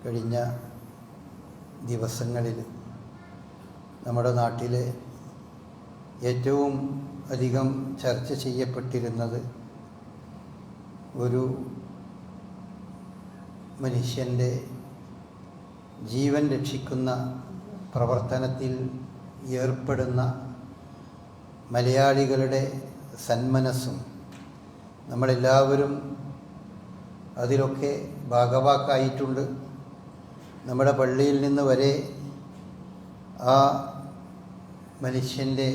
കഴിഞ്ഞ ദിവസങ്ങളിൽ നമ്മുടെ നാട്ടിലെ ഏറ്റവും അധികം ചർച്ച ചെയ്യപ്പെട്ടിരുന്നത് ഒരു മനുഷ്യൻ്റെ ജീവൻ രക്ഷിക്കുന്ന പ്രവർത്തനത്തിൽ ഏർപ്പെടുന്ന മലയാളികളുടെ സന്മനസ്സും നമ്മളെല്ലാവരും അതിലൊക്കെ ഭാഗവാക്കായിട്ടുണ്ട്. നമ്മുടെ പള്ളിയിൽ നിന്ന് വരെ ആ മനുഷ്യൻ്റെ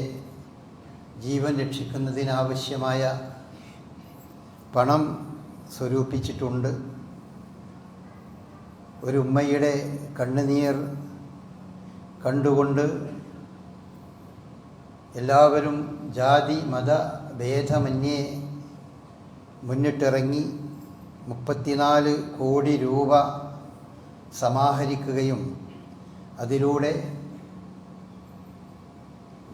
ജീവൻ രക്ഷിക്കുന്നതിനാവശ്യമായ പണം സ്വരൂപിച്ചിട്ടുണ്ട്. ഒരു ഉമ്മയുടെ കണ്ണുനീർ കണ്ടുകൊണ്ട് എല്ലാവരും ജാതി മത ഭേദമന്യേ മുന്നിട്ടിറങ്ങി 34 കോടി രൂപ സമാഹരിക്കുകയും അതിലൂടെ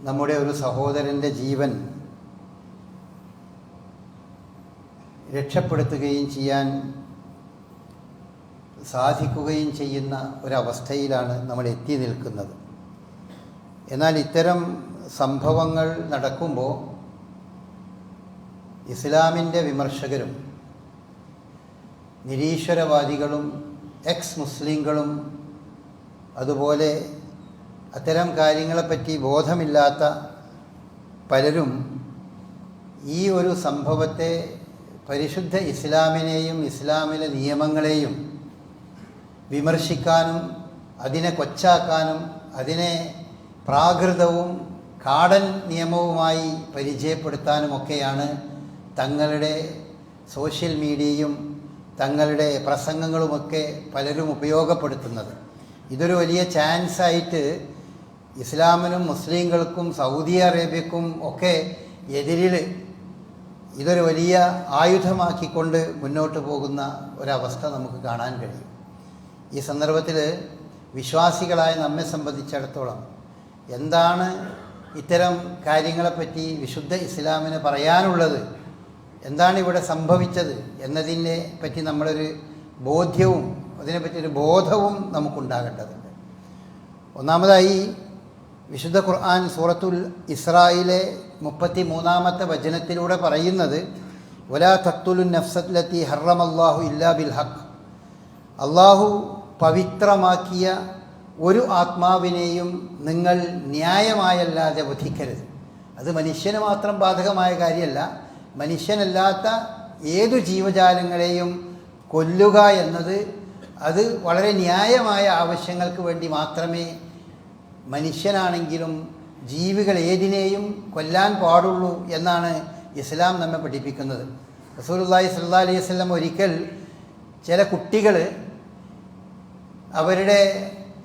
നമ്മുടെ ഒരു സഹോദരൻ്റെ ജീവൻ രക്ഷപ്പെടുത്തുകയും ചെയ്യാൻ സാധിക്കുകയും ചെയ്യുന്ന ഒരവസ്ഥയിലാണ് നമ്മൾ എത്തി നിൽക്കുന്നത്. എന്നാൽ ഇത്തരം സംഭവങ്ങൾ നടക്കുമ്പോൾ ഇസ്ലാമിൻ്റെ വിമർശകരും നിരീശ്വരവാദികളും എക്സ് മുസ്ലിങ്ങളും അതുപോലെ അത്തരം കാര്യങ്ങളെപ്പറ്റി ബോധമില്ലാത്ത പലരും ഈ ഒരു സംഭവത്തെ പരിശുദ്ധ ഇസ്ലാമിനെയും ഇസ്ലാമിലെ നിയമങ്ങളെയും വിമർശിക്കാനും അതിനെ കൊച്ചാക്കാനും അതിനെ പ്രാകൃതവും കാടൻ നിയമവുമായി പരിചയപ്പെടുത്താനുമൊക്കെയാണ് തങ്ങളുടെ സോഷ്യൽ മീഡിയയും തങ്ങളുടെ പ്രസംഗങ്ങളുമൊക്കെ പലരും ഉപയോഗപ്പെടുത്തുന്നത്. ഇതൊരു വലിയ ചാൻസായിട്ട് ഇസ്ലാമിനും മുസ്ലിങ്ങൾക്കും സൗദി അറേബ്യക്കും ഒക്കെ എതിരിൽ ഇതൊരു വലിയ ആയുധമാക്കിക്കൊണ്ട് മുന്നോട്ട് പോകുന്ന ഒരവസ്ഥ നമുക്ക് കാണാൻ കഴിയും. ഈ സന്ദർഭത്തിൽ വിശ്വാസികളായ നമ്മെ സംബന്ധിച്ചിടത്തോളം എന്താണ് ഇത്തരം കാര്യങ്ങളെപ്പറ്റി വിശുദ്ധ ഇസ്ലാമിന് പറയാനുള്ളത്, എന്താണ് ഇവിടെ സംഭവിച്ചത് എന്നതിനെ പറ്റി നമ്മളൊരു ബോധ്യവും അതിനെപ്പറ്റിയൊരു ബോധവും നമുക്കുണ്ടാകേണ്ടതുണ്ട്. ഒന്നാമതായി വിശുദ്ധ ഖുർആൻ സൂറത്തുൽ ഇസ്രായിലെ 33-ാമത്തെ വചനത്തിലൂടെ പറയുന്നത് വലാ തഖ്തുലുൻ നഫ്സല്ലത്തി ഹറമല്ലാഹു ഇല്ലാ ബിൽ ഹഖ്, അള്ളാഹു പവിത്രമാക്കിയ ഒരു ആത്മാവിനെയും നിങ്ങൾ ന്യായമായല്ലാതെ വധിക്കരുത്. അത് മനുഷ്യന് മാത്രം ബാധകമായ കാര്യമല്ല, മനുഷ്യനല്ലാത്ത ഏതു ജീവജാലങ്ങളെയും കൊല്ലുക എന്നത് അത് വളരെ ന്യായമായ ആവശ്യങ്ങൾക്ക് വേണ്ടി മാത്രമേ മനുഷ്യനാണെങ്കിലും ജീവികൾ ഏതിനെയും കൊല്ലാൻ പാടുള്ളൂ എന്നാണ് ഇസ്ലാം നമ്മെ പഠിപ്പിക്കുന്നത്. റസൂലുള്ളാഹി സ്വല്ലല്ലാഹു അലൈഹി വസല്ലം ഒരിക്കൽ ചില കുട്ടികൾ അവരുടെ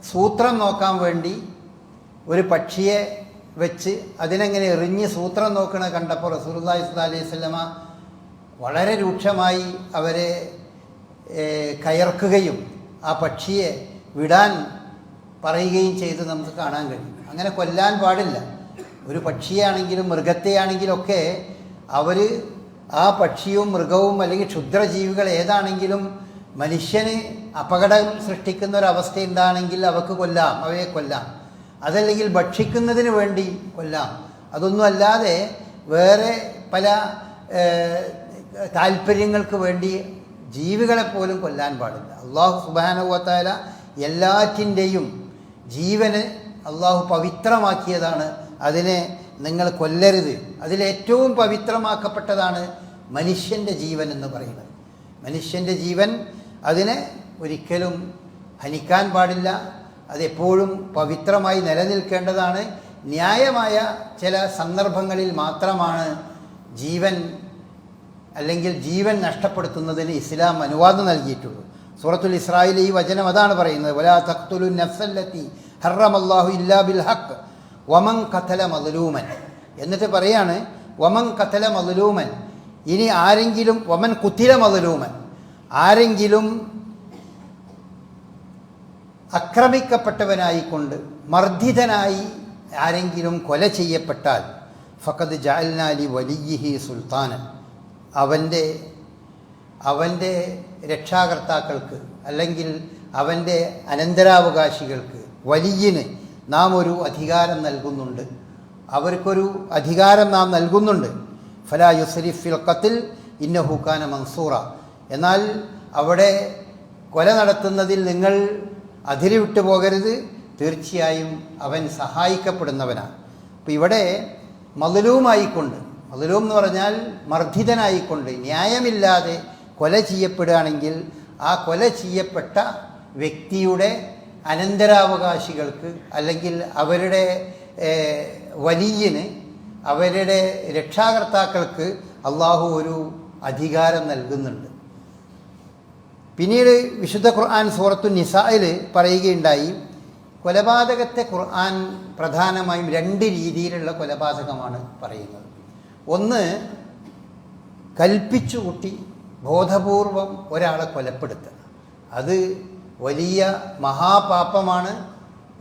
സൂത്രം നോക്കാൻ വേണ്ടി ഒരു പക്ഷിയെ വെച്ച് അതിനെങ്ങനെ എറിഞ്ഞ് സൂത്രം നോക്കണ കണ്ടപ്പോൾ റസൂലുള്ളാഹി സ്വല്ലല്ലാഹു അലൈഹി വസല്ലമ വളരെ രൂക്ഷമായി അവരെ കയർക്കുകയും ആ പക്ഷിയെ വിടാൻ പറയുകയും ചെയ്ത് നമുക്ക് കാണാൻ കഴിയും. അങ്ങനെ കൊല്ലാൻ പാടില്ല. ഒരു പക്ഷിയാണെങ്കിലും മൃഗത്തെയാണെങ്കിലും ഒക്കെ അവർ ആ പക്ഷിയും മൃഗവും അല്ലെങ്കിൽ ക്ഷുദ്രജീവികൾ ഏതാണെങ്കിലും മനുഷ്യന് അപകടം സൃഷ്ടിക്കുന്ന ഒരവസ്ഥ ഉണ്ടാണെങ്കിൽ അവർക്ക് കൊല്ലാം, അവയെ കൊല്ലാം. അതല്ലെങ്കിൽ ഭക്ഷിക്കുന്നതിന് വേണ്ടി കൊല്ലാം. അതൊന്നും അല്ലാതെ വേറെ പല താല്പര്യങ്ങൾക്ക് വേണ്ടി ജീവികളെപ്പോലും കൊല്ലാൻ പാടില്ല. അള്ളാഹു സുബ്ഹാനഹു വ തആല എല്ലാറ്റിൻ്റെയും ജീവന് അള്ളാഹു പവിത്രമാക്കിയതാണ്. അതിനെ നിങ്ങൾ കൊല്ലരുത്. അതിലേറ്റവും പവിത്രമാക്കപ്പെട്ടതാണ് മനുഷ്യൻ്റെ ജീവൻ എന്ന് പറയുന്നത്. മനുഷ്യൻ്റെ ജീവൻ അതിനെ ഒരിക്കലും ഹനിക്കാൻ പാടില്ല. അതെപ്പോഴും പവിത്രമായി നിലനിൽക്കേണ്ടതാണ്. ന്യായമായ ചില സന്ദർഭങ്ങളിൽ മാത്രമാണ് ജീവൻ അല്ലെങ്കിൽ ജീവൻ നഷ്ടപ്പെടുത്തുന്നതിന് ഇസ്ലാം അനുവാദം നൽകിയിട്ടുള്ളൂ. സൂറത്തുൽ ഇസ്രായിൽ ഈ വചനം അതാണ് പറയുന്നത്, വലാ തഖ്തുലുൻ നഫ്സല്ലത്തി ഹറമല്ലാഹു ഇല്ലാ ബിൽ ഹഖ് വമൻ ഖതല മദ്ലൂമൻ. എന്നിട്ട് പറയാണ് വമൻ ഖതല മദ്ലൂമൻ. ഇനി ആരെങ്കിലും വമൻ ഖുതില മദ്ലൂമൻ, ആരെങ്കിലും ആക്രമിക്കപ്പെട്ടവനായിക്കൊണ്ട് മർദ്ദിതനായി ആരെങ്കിലും കൊല ചെയ്യപ്പെട്ടാൽ ഫഖദ് ജഅൽനാ ലി വലിയിഹി സുൽത്താനൻ, അവൻ്റെ രക്ഷാകർത്താക്കൾക്ക് അല്ലെങ്കിൽ അവൻ്റെ അനന്തരാവകാശികൾക്ക് വലിയന് നാം ഒരു അധികാരം നൽകുന്നുണ്ട്, അവർക്കൊരു അധികാരം നാം നൽകുന്നുണ്ട്. ഫലാ യുസ്രിഫ് ഫിൽ ഖത്ൽ ഇന്നഹു കാന മൻസൂറ. എന്നാൽ അവിടെ കൊല നടത്തുന്നതിൽ നിങ്ങൾ അതിര് വിട്ടു പോകരുത്, തീർച്ചയായും അവൻ സഹായിക്കപ്പെടുന്നവനാണ്. അപ്പോൾ ഇവിടെ മദ്ലൂമായിക്കൊണ്ട്, മദ്ലൂം എന്ന് പറഞ്ഞാൽ മർദ്ദിതനായിക്കൊണ്ട് ന്യായമില്ലാതെ കൊല ചെയ്യപ്പെടുകയാണെങ്കിൽ ആ കൊല ചെയ്യപ്പെട്ട വ്യക്തിയുടെ അനന്തരാവകാശികൾക്ക് അല്ലെങ്കിൽ അവരുടെ വലിയന്, അവരുടെ രക്ഷാകർത്താക്കൾക്ക് അള്ളാഹു ഒരു അധികാരം നൽകുന്നുണ്ട്. പിന്നീട് വിശുദ്ധ ഖുർആൻ സൂറത്തു നിസായിൽ പറയുകയുണ്ടായി, കൊലപാതകത്തെ ഖുർആൻ പ്രധാനമായും 2 രീതിയിലുള്ള കൊലപാതകമാണ് പറയുന്നത്. ഒന്ന്, കൽപ്പിച്ചുകൂട്ടി ബോധപൂർവം ഒരാളെ കൊലപ്പെടുത്തുക. അത് വലിയ മഹാപാപമാണ്,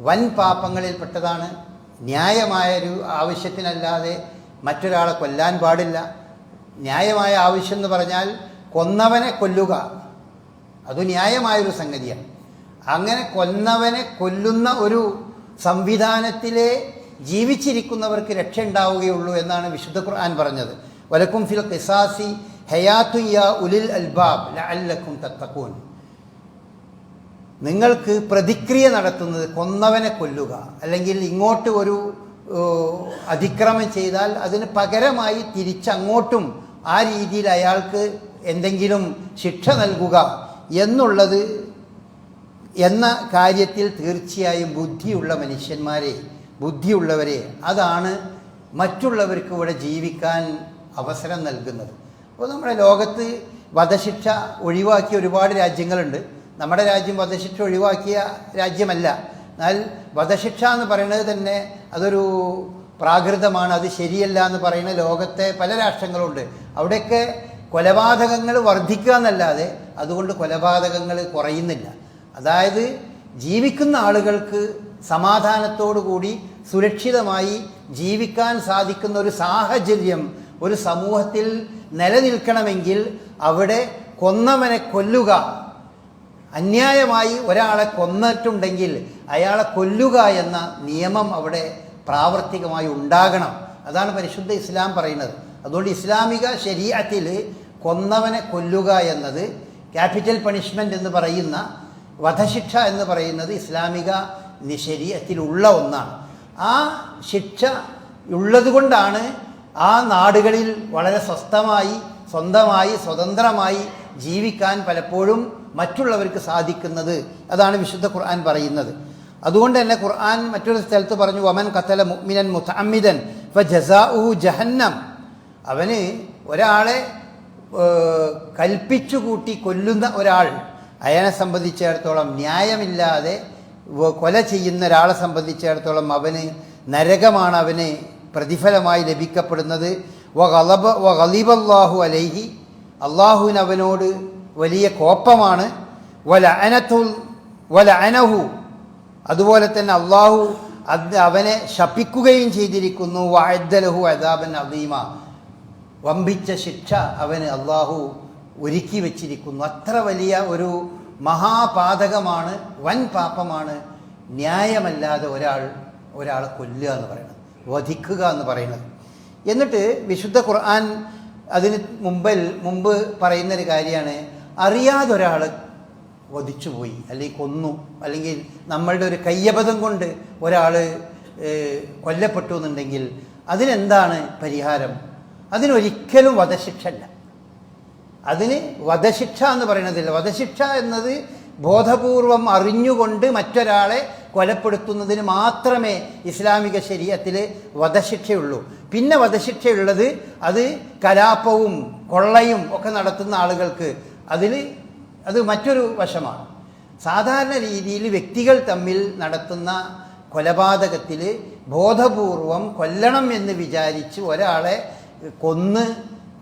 വൻ പാപങ്ങളിൽപ്പെട്ടതാണ്. ന്യായമായൊരു ആവശ്യത്തിനല്ലാതെ മറ്റൊരാളെ കൊല്ലാൻ പാടില്ല. ന്യായമായ ആവശ്യം എന്ന് പറഞ്ഞാൽ കൊന്നവനെ കൊല്ലുക, അത് ന്യായമായൊരു സംഗതിയാണ്. അങ്ങനെ കൊന്നവനെ കൊല്ലുന്ന ഒരു സംവിധാനത്തിലെ ജീവിച്ചിരിക്കുന്നവർക്ക് രക്ഷ ഉണ്ടാവുകയുള്ളൂ എന്നാണ് വിശുദ്ധ ഖുർആൻ പറഞ്ഞത്. വലക്കും ഫിൽ ഖിസാസി ഹയാത്തു യാ ഉലിൽ അൽബാബ് ലഅല്ലക്കും തത്തഖൂൻ. നിങ്ങൾക്ക് പ്രതിക്രിയ നടത്തുന്നത് കൊന്നവനെ കൊല്ലുക, അല്ലെങ്കിൽ ഇങ്ങോട്ട് ഒരു അതിക്രമം ചെയ്താൽ അതിന് പകരമായി തിരിച്ചങ്ങോട്ടും ആ രീതിയിൽ അയാൾക്ക് എന്തെങ്കിലും ശിക്ഷ നൽകുക എന്നുള്ളത് എന്ന കാര്യത്തിൽ തീർച്ചയായും ബുദ്ധിയുള്ള മനുഷ്യന്മാരെ, ബുദ്ധിയുള്ളവരെ, അതാണ് മറ്റുള്ളവർക്ക് ഇവിടെ ജീവിക്കാൻ അവസരം നൽകുന്നത്. അപ്പോൾ നമ്മുടെ ലോകത്ത് വധശിക്ഷ ഒഴിവാക്കിയ ഒരുപാട് രാജ്യങ്ങളുണ്ട്. നമ്മുടെ രാജ്യം വധശിക്ഷ ഒഴിവാക്കിയ രാജ്യമല്ല. എന്നാൽ വധശിക്ഷ എന്ന് പറയുന്നത് തന്നെ അതൊരു പ്രാകൃതമാണ്, അത് ശരിയല്ല എന്ന് പറയുന്ന ലോകത്തെ പല രാഷ്ട്രങ്ങളുണ്ട്. അവിടെയൊക്കെ കൊലപാതകങ്ങൾ വർദ്ധിക്കുക എന്നല്ലാതെ അതുകൊണ്ട് കൊലപാതകങ്ങൾ കുറയുന്നില്ല. അതായത് ജീവിക്കുന്ന ആളുകൾക്ക് സമാധാനത്തോടു കൂടി സുരക്ഷിതമായി ജീവിക്കാൻ സാധിക്കുന്ന ഒരു സാഹചര്യം ഒരു സമൂഹത്തിൽ നിലനിൽക്കണമെങ്കിൽ അവിടെ കൊന്നവനെ കൊല്ലുക, അന്യായമായി ഒരാളെ കൊന്നിട്ടുണ്ടെങ്കിൽ അയാളെ കൊല്ലുക എന്ന നിയമം അവിടെ പ്രാവർത്തികമായി ഉണ്ടാകണം. അതാണ് പരിശുദ്ധ ഇസ്ലാം പറയുന്നത്. അതുകൊണ്ട് ഇസ്ലാമിക ശരീഅത്തിൽ കൊന്നവനെ കൊല്ലുക എന്നത്, ക്യാപിറ്റൽ പണിഷ്മെൻ്റ് എന്ന് പറയുന്ന വധശിക്ഷ എന്ന് പറയുന്നത് ഇസ്ലാമിക ശരീഅത്തിലുള്ള ഒന്നാണ്. ആ ശിക്ഷ ഉള്ളതുകൊണ്ടാണ് ആ നാടുകളിൽ വളരെ സ്വന്തമായി സ്വതന്ത്രമായി ജീവിക്കാൻ പലപ്പോഴും മറ്റുള്ളവർക്ക് സാധിക്കുന്നത്. അതാണ് വിശുദ്ധ ഖുർആൻ പറയുന്നത്. അതുകൊണ്ട് തന്നെ ഖുർആൻ മറ്റൊരു സ്ഥലത്ത് പറഞ്ഞു, വമൻ ഖതല മുഅ്മിനൻ മുതഅമ്മിദൻ ഫജസാഉഹു ജഹന്നം. അവന് ഒരാളെ കൽപ്പിച്ചുകൂട്ടി കൊല്ലുന്ന ഒരാൾ, അയാളെ സംബന്ധിച്ചിടത്തോളം ന്യായമില്ലാതെ കൊല ചെയ്യുന്ന ഒരാളെ സംബന്ധിച്ചിടത്തോളം അവന് നരകമാണ് അവന് പ്രതിഫലമായി ലഭിക്കപ്പെടുന്നത്. വഗളിബല്ലാഹു അലൈഹി, അള്ളാഹുവിന് അവനോട് വലിയ കോപമാണ്. വലഅനഹു, അതുപോലെ തന്നെ അള്ളാഹു അവനെ ശപിക്കുകയും ചെയ്തിരിക്കുന്നു. വഅദ്ദലഹു അദാബൻ അദീമ, വമ്പിച്ച ശിക്ഷ അവന് അള്ളാഹു ഒരുക്കി വച്ചിരിക്കുന്നു. അത്ര വലിയ ഒരു മഹാപാതകമാണ്, വൻ പാപമാണ് ന്യായമല്ലാതെ ഒരാളെ കൊല്ലുക എന്ന് പറയുന്നത്, വധിക്കുക എന്ന് പറയുന്നത്. എന്നിട്ട് വിശുദ്ധ ഖുർആൻ അതിന് മുമ്പ് പറയുന്നൊരു കാര്യമാണ്, അറിയാതെ ഒരാൾ വധിച്ചുപോയി അല്ലെങ്കിൽ കൊന്നു, അല്ലെങ്കിൽ നമ്മളുടെ ഒരു കയ്യബദ്ധം കൊണ്ട് ഒരാൾ കൊല്ലപ്പെട്ടു എന്നുണ്ടെങ്കിൽ അതിനെന്താണ് പരിഹാരം? അതിനൊരിക്കലും വധശിക്ഷല്ല. അതിന് വധശിക്ഷ എന്ന് പറയുന്നതില്ല. വധശിക്ഷ എന്നത് ബോധപൂർവം അറിഞ്ഞുകൊണ്ട് മറ്റൊരാളെ കൊലപ്പെടുത്തുന്നതിന് മാത്രമേ ഇസ്ലാമിക ശരീഅത്തിൽ വധശിക്ഷയുള്ളൂ. പിന്നെ വധശിക്ഷയുള്ളത് അത് കലാപവും കൊള്ളയും ഒക്കെ നടത്തുന്ന ആളുകൾക്ക് അത് മറ്റൊരു വശമാണ്. സാധാരണ രീതിയിൽ വ്യക്തികൾ തമ്മിൽ നടത്തുന്ന കൊലപാതകത്തിൽ ബോധപൂർവം കൊല്ലണം എന്ന് വിചാരിച്ച് ഒരാളെ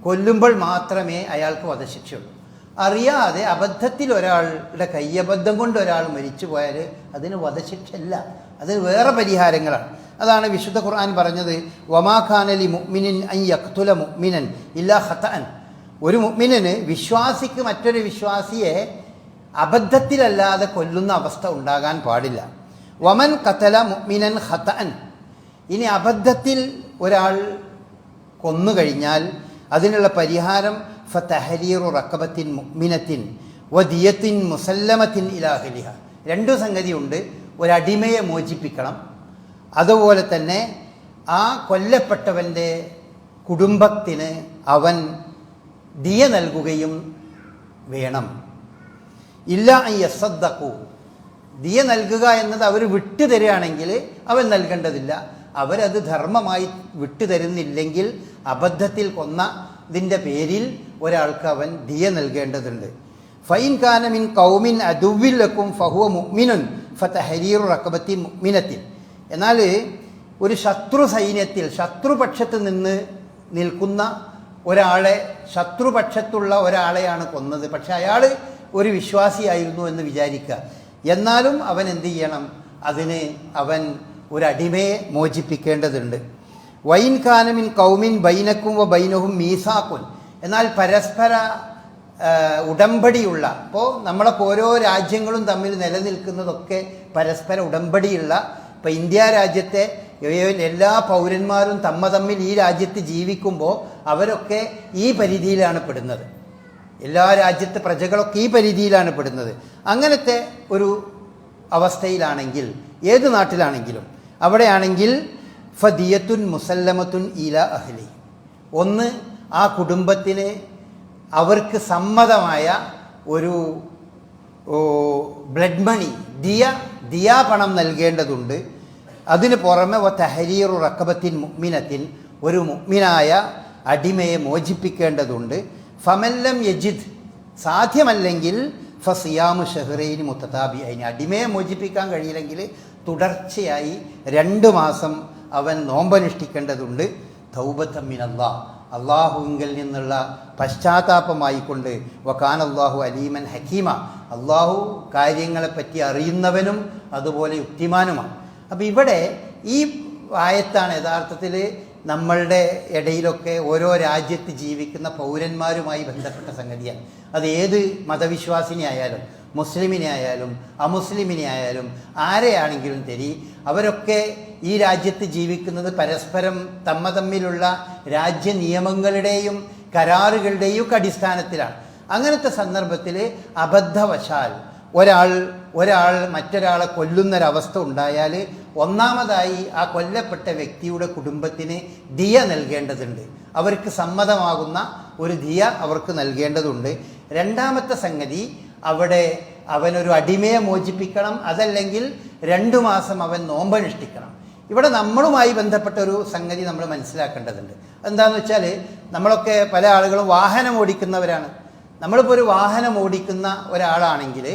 കൊല്ലുമ്പോൾ മാത്രമേ അയാൾക്ക് വധശിക്ഷയുള്ളൂ. അറിയാതെ അബദ്ധത്തിൽ ഒരാളുടെ കയ്യബദ്ധം കൊണ്ട് ഒരാൾ മരിച്ചു പോയാൽ അതിന് വധശിക്ഷയല്ല, അതിന് വേറെ പരിഹാരങ്ങളാണ്. അതാണ് വിശുദ്ധ ഖുർആൻ പറഞ്ഞത്, വമാ ഖാന ലി മുഅ്മിനിൻ അൻ യഖ്തുല മുഅ്മിനൻ ഇല്ലാ ഖതഅൻ. ഒരു മുഅ്മിനിന്, വിശ്വാസിക്ക് മറ്റൊരു വിശ്വാസിയെ അബദ്ധത്തിലല്ലാതെ കൊല്ലുന്ന അവസ്ഥ ഉണ്ടാകാൻ പാടില്ല. വമൻ ഖതല മുഅ്മിനൻ ഖതഅൻ, ഇനി അബദ്ധത്തിൽ ഒരാൾ കൊന്നുകഴിഞ്ഞാൽ അതിനുള്ള പരിഹാരം ഫതഹരീറു റഖബത്തിൻ മുഅ്മിനത്തിൻ വദിയത്തിൻ മുസല്ലമത്തിൻ ഇലാ അഹ്ലിഹ. രണ്ടു സംഗതിയുണ്ട്. ഒരടിമയെ മോചിപ്പിക്കണം, അതുപോലെ തന്നെ ആ കൊല്ലപ്പെട്ടവൻ്റെ കുടുംബത്തിന് അവൻ ദിയ നൽകുകയും വേണം. ഇല്ല യസദ്ദഖു, ദിയ നൽകുക എന്നത് അവർ വിട്ടുതരികയാണെങ്കിൽ അവൻ നൽകേണ്ടതില്ല. അവരത് ധർമ്മമായി വിട്ടുതരുന്നില്ലെങ്കിൽ അബദ്ധത്തിൽ കൊന്നതിൻ്റെ പേരിൽ ഒരാൾക്ക് അവൻ ദിയ നൽകേണ്ടതുണ്ട്. ഫൈൻ കാന മിൻ ഖൗമിൻ അദുവ്വിൻ ലക്കും ഫഹുവ മുഅ്മിനുൻ ഫതഹരീറു റഖബത്തിൻ മുഅ്മിനത്തിൻ. എന്നാൽ ഒരു ശത്രു സൈന്യത്തിൽ ശത്രുപക്ഷത്ത് നിന്ന് നിൽക്കുന്ന ഒരാളെ, ശത്രുപക്ഷത്തുള്ള ഒരാളെയാണ് കൊന്നത്, പക്ഷെ അയാൾ ഒരു വിശ്വാസിയായിരുന്നു എന്ന് വിചാരിക്കുക. എന്നാലും അവൻ എന്ത് ചെയ്യണം? അതിന് അവൻ ഒരു അടിമയെ മോചിപ്പിക്കേണ്ടതുണ്ട്. വൈൻ കാനമിൻ കൗമിൻ ബൈനക്കും വ ബൈനഹും മീസാക്കുൻ, എന്നാൽ പരസ്പര ഉടമ്പടിയുള്ള, ഇപ്പോൾ നമ്മളൊക്കെ ഓരോ രാജ്യങ്ങളും തമ്മിൽ നിലനിൽക്കുന്നതൊക്കെ പരസ്പര ഉടമ്പടിയുള്ള, ഇപ്പോൾ ഇന്ത്യ രാജ്യത്തെ എല്ലാ പൗരന്മാരും തമ്മിൽ ഈ രാജ്യത്ത് ജീവിക്കുമ്പോൾ അവരൊക്കെ ഈ പരിധിയിലാണ് പെടുന്നത്. എല്ലാ രാജ്യത്തെ പ്രജകളൊക്കെ ഈ പരിധിയിലാണ് പെടുന്നത്. അങ്ങനത്തെ ഒരു അവസ്ഥയിലാണെങ്കിൽ, ഏത് നാട്ടിലാണെങ്കിലും അവിടെയാണെങ്കിൽ ഫദിയത്തുൻ മുസല്ലമത്തുൻ ഇല അഹ്ലി, ഒന്ന് ആ കുടുംബത്തിന് അവർക്ക് സമ്മതമായ ഒരു ബ്ലഡ് മണി, ദിയ പണം നൽകേണ്ടതുണ്ട്. അതിന് പുറമെ തഹരീറു റഖബത്തിൻ മുഅ്മിനത്തിൻ, ഒരു മുഅ്മിനായ അടിമയെ മോചിപ്പിക്കേണ്ടതുണ്ട്. ഫമല്ലം യജിദ്, സാധ്യമല്ലെങ്കിൽ ഫസിയാമു ഷഹ്റൈനി മുത്തതാബിഐനി, അടിമയെ മോചിപ്പിക്കാൻ കഴിയില്ലെങ്കിൽ തുടർച്ചയായി 2 മാസം അവൻ നോമ്പനുഷ്ഠിക്കേണ്ടതുണ്ട്. തൗബത്തൻ മിനല്ലാഹ്, അള്ളാഹുവിങ്കിൽ നിന്നുള്ള പശ്ചാത്താപമായിക്കൊണ്ട്. വകാന അല്ലാഹു അലീമൻ ഹക്കീമ, അള്ളാഹു കാര്യങ്ങളെപ്പറ്റി അറിയുന്നവനും അതുപോലെ യുക്തിമാനുമാണ്. അപ്പം ഇവിടെ ഈ ആയത്താണ് യഥാർത്ഥത്തിൽ നമ്മളുടെ ഇടയിലൊക്കെ ഓരോ രാജ്യത്ത് ജീവിക്കുന്ന പൗരന്മാരുമായി ബന്ധപ്പെട്ട സംഗതിയാണ്. അത് ഏത് മതവിശ്വാസിനെ ആയാലും, മുസ്ലിമിനെ ആയാലും അമുസ്ലിമിനെ ആയാലും ആരെയാണെങ്കിലും ശരി, അവരൊക്കെ ഈ രാജ്യത്ത് ജീവിക്കുന്നത് പരസ്പരം തമ്മിലുള്ള രാജ്യ നിയമങ്ങളുടെയും കരാറുകളുടെയും ഒക്കെ അടിസ്ഥാനത്തിലാണ്. അങ്ങനത്തെ സന്ദർഭത്തിൽ അബദ്ധവശാൽ ഒരാൾ മറ്റൊരാളെ കൊല്ലുന്നൊരവസ്ഥ ഉണ്ടായാൽ ഒന്നാമതായി ആ കൊല്ലപ്പെട്ട വ്യക്തിയുടെ കുടുംബത്തിന് ദിയ നൽകേണ്ടതുണ്ട്. അവർക്ക് സമ്മതമാകുന്ന ഒരു ദിയ അവർക്ക് നൽകേണ്ടതുണ്ട്. രണ്ടാമത്തെ സംഗതി, അവിടെ അവനൊരു അടിമയെ മോചിപ്പിക്കണം, അതല്ലെങ്കിൽ 2 മാസം അവൻ നോമ്പനുഷ്ഠിക്കണം. ഇവിടെ നമ്മളുമായി ബന്ധപ്പെട്ട ഒരു സംഗതി നമ്മൾ മനസ്സിലാക്കേണ്ടതുണ്ട്. എന്താണെന്ന് വെച്ചാൽ, നമ്മളൊക്കെ പല ആളുകളും വാഹനം ഓടിക്കുന്നവരാണ്. നമ്മളിപ്പോൾ ഒരു വാഹനം ഓടിക്കുന്ന ഒരാളാണെങ്കിൽ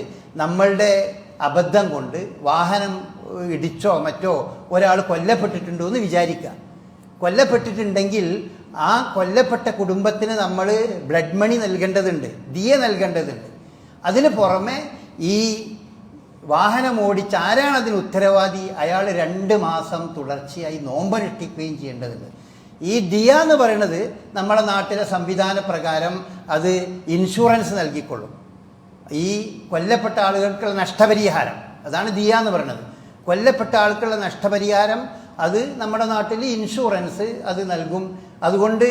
നമ്മളുടെ അബദ്ധം കൊണ്ട് വാഹനം ഇടിച്ചോ മറ്റോ ഒരാൾ കൊല്ലപ്പെട്ടിട്ടുണ്ടോ എന്ന് വിചാരിക്കുക. കൊല്ലപ്പെട്ടിട്ടുണ്ടെങ്കിൽ ആ കൊല്ലപ്പെട്ട കുടുംബത്തിന് നമ്മൾ ബ്ലഡ് മണി നൽകേണ്ടതുണ്ട്, ദിയ നൽകേണ്ടതുണ്ട്. അതിന് പുറമെ ഈ വാഹനം ഓടിച്ച് ആരാണ് അതിന് ഉത്തരവാദി, അയാൾ 2 മാസം തുടർച്ചയായി നോമ്പനുഷ്ഠിക്കുകയും ചെയ്യേണ്ടതുണ്ട്. ഈ ദിയ എന്ന് പറയുന്നത് നമ്മുടെ നാട്ടിലെ സംവിധാന പ്രകാരം അത് ഇൻഷുറൻസ് നൽകിക്കൊള്ളും. ഈ കൊല്ലപ്പെട്ട ആളുകൾക്കുള്ള നഷ്ടപരിഹാരം, അതാണ് ദിയ എന്ന് പറയുന്നത്. കൊല്ലപ്പെട്ട ആൾക്കുള്ള നഷ്ടപരിഹാരം അത് നമ്മുടെ നാട്ടിൽ ഇൻഷുറൻസ് അത് നൽകും. അതുകൊണ്ട്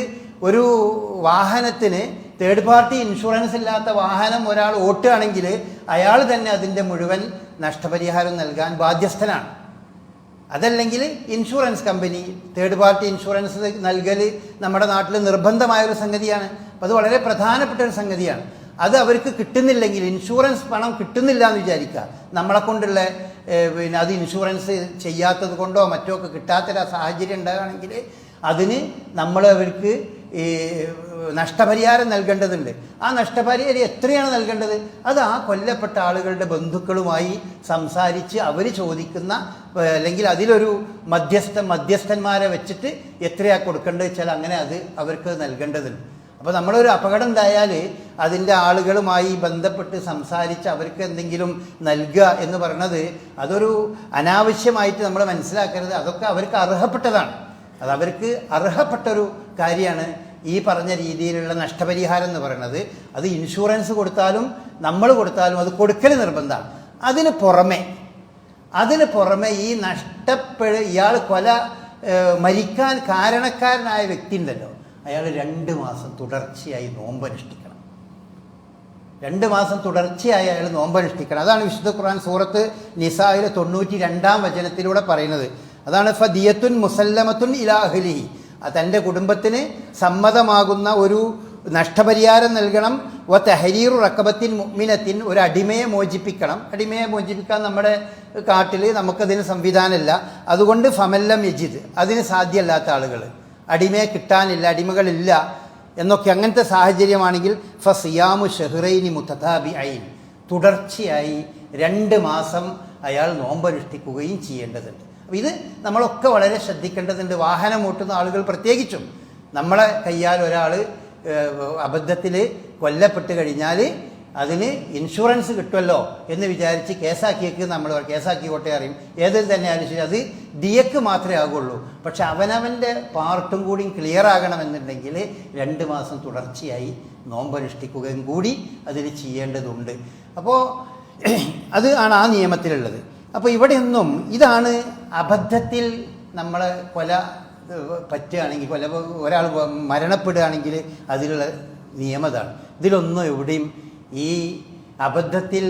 ഒരു വാഹനത്തിന് തേർഡ് പാർട്ടി ഇൻഷുറൻസ് ഇല്ലാത്ത വാഹനം ഒരാൾ ഓട്ടുകയാണെങ്കിൽ അയാൾ തന്നെ അതിൻ്റെ മുഴുവൻ നഷ്ടപരിഹാരം നൽകാൻ ബാധ്യസ്ഥനാണ്. അതല്ലെങ്കിൽ insurance company third party insurance നൽകൽ നമ്മുടെ നാട്ടിൽ നിർബന്ധമായൊരു സംഗതിയാണ്. അപ്പം അത് വളരെ പ്രധാനപ്പെട്ട ഒരു സംഗതിയാണ്. അത് അവർക്ക് കിട്ടുന്നില്ലെങ്കിൽ, ഇൻഷുറൻസ് പണം കിട്ടുന്നില്ല എന്ന് വിചാരിക്കുക, നമ്മളെ കൊണ്ടുള്ള അത് ഇൻഷുറൻസ് ചെയ്യാത്തത് കൊണ്ടോ മറ്റോ ഒക്കെ കിട്ടാത്തൊരു സാഹചര്യം ഉണ്ടാകുകയാണെങ്കിൽ അതിന് നമ്മൾ അവർക്ക് ഈ നഷ്ടപരിഹാരം നൽകേണ്ടതുണ്ട്. ആ നഷ്ടപരിഹാരം എത്രയാണ് നൽകേണ്ടത്? അത് ആ കൊല്ലപ്പെട്ട ആളുകളുടെ ബന്ധുക്കളുമായി സംസാരിച്ച് അവർ ചോദിക്കുന്ന, അല്ലെങ്കിൽ അതിലൊരു മധ്യസ്ഥന്മാരെ വെച്ചിട്ട് എത്രയാണ് കൊടുക്കേണ്ടത് വെച്ചാൽ അങ്ങനെ അത് അവർക്ക് നൽകേണ്ടതുണ്ട്. അപ്പോൾ നമ്മളൊരു അപകടം ഉണ്ടായാൽ അതിൻ്റെ ആളുകളുമായി ബന്ധപ്പെട്ട് സംസാരിച്ച് അവർക്ക് എന്തെങ്കിലും നൽകുക എന്ന് പറയുന്നത് അതൊരു അനാവശ്യമായിട്ട് നമ്മൾ മനസ്സിലാക്കരുത്. അതൊക്കെ അവർക്ക് അർഹപ്പെട്ടതാണ്, അത് അവർക്ക് അർഹപ്പെട്ടൊരു കാര്യമാണ്. ഈ പറഞ്ഞ രീതിയിലുള്ള നഷ്ടപരിഹാരം എന്ന് പറയുന്നത് അത് ഇൻഷുറൻസ് കൊടുത്താലും നമ്മൾ കൊടുത്താലും അത് കൊടുക്കൽ നിർബന്ധമാണ്. അതിന് പുറമെ ഈ ഇയാൾ മരിക്കാൻ കാരണക്കാരനായ വ്യക്തി ഉണ്ടല്ലോ, അയാൾ 2 മാസം തുടർച്ചയായി നോമ്പനുഷ്ഠിക്കണം. 2 മാസം തുടർച്ചയായി അയാൾ നോമ്പനുഷ്ഠിക്കണം. അതാണ് വിശുദ്ധ ഖുർആൻ സൂറത്ത് നിസായിലെ 92-ാം വചനത്തിലൂടെ പറയുന്നത്. അതാണ് ഫദിയത്തുൻ മുസല്ലമത്തുൻ ഇലാ അഹ്ലിഹി, തൻ്റെ കുടുംബത്തിന് സമ്മതമാകുന്ന ഒരു നഷ്ടപരിഹാരം നൽകണം. വ തഹരീറു റക്കബത്തിൻ മുഅ്മിനത്തിൻ, ഒരു അടിമയെ മോചിപ്പിക്കണം. അടിമയെ മോചിപ്പിക്കാൻ നമ്മുടെ കാട്ടിൽ നമുക്കതിന് സംവിധാനമില്ല. അതുകൊണ്ട് ഫമല്ലം യജിദ്, അതിന് സാധ്യമല്ലാത്ത ആളുകൾ, അടിമയെ കിട്ടാനില്ല, അടിമകളില്ല എന്നൊക്കെ അങ്ങനത്തെ സാഹചര്യമാണെങ്കിൽ ഫസിയാമു ഷഹ്റൈനി മുതതാബിഐൻ, തുടർച്ചയായി 2 മാസം അയാൾ നോമ്പനുഷ്ഠിക്കുകയും ചെയ്യേണ്ടതുണ്ട്. അപ്പോൾ ഇത് നമ്മളൊക്കെ വളരെ ശ്രദ്ധിക്കേണ്ടതുണ്ട്. വാഹനം ഓട്ടുന്ന ആളുകൾ പ്രത്യേകിച്ചും. നമ്മളെ കയ്യാൽ ഒരാൾ അബദ്ധത്തിൽ കൊല്ലപ്പെട്ട് കഴിഞ്ഞാൽ അതിന് ഇൻഷുറൻസ് കിട്ടുമല്ലോ എന്ന് വിചാരിച്ച് കേസാക്കിയേക്ക് നമ്മൾ കേസാക്കിക്കോട്ടെ അറിയും. ഏതിൽ തന്നെ ആയാലും ശരി, അത് ദിയക്ക് മാത്രമേ ആകുള്ളൂ. പക്ഷെ അവനവൻ്റെ പാർട്ടും കൂടി ക്ലിയർ ആകണമെന്നുണ്ടെങ്കിൽ 2 മാസം തുടർച്ചയായി നോമ്പനുഷ്ഠിക്കുകയും കൂടി അതിൽ ചെയ്യേണ്ടതുണ്ട്. അപ്പോൾ അത് ആണ് ആ നിയമത്തിലുള്ളത്. അപ്പോൾ ഇവിടെയൊന്നും ഇതാണ് അബദ്ധത്തിൽ നമ്മളെ പറ്റുകയാണെങ്കിൽ, ഒരാൾ മരണപ്പെടുകയാണെങ്കിൽ അതിലുള്ള നിയമതാണ്. ഇതിലൊന്നും എവിടെയും ഈ അബദ്ധത്തിൽ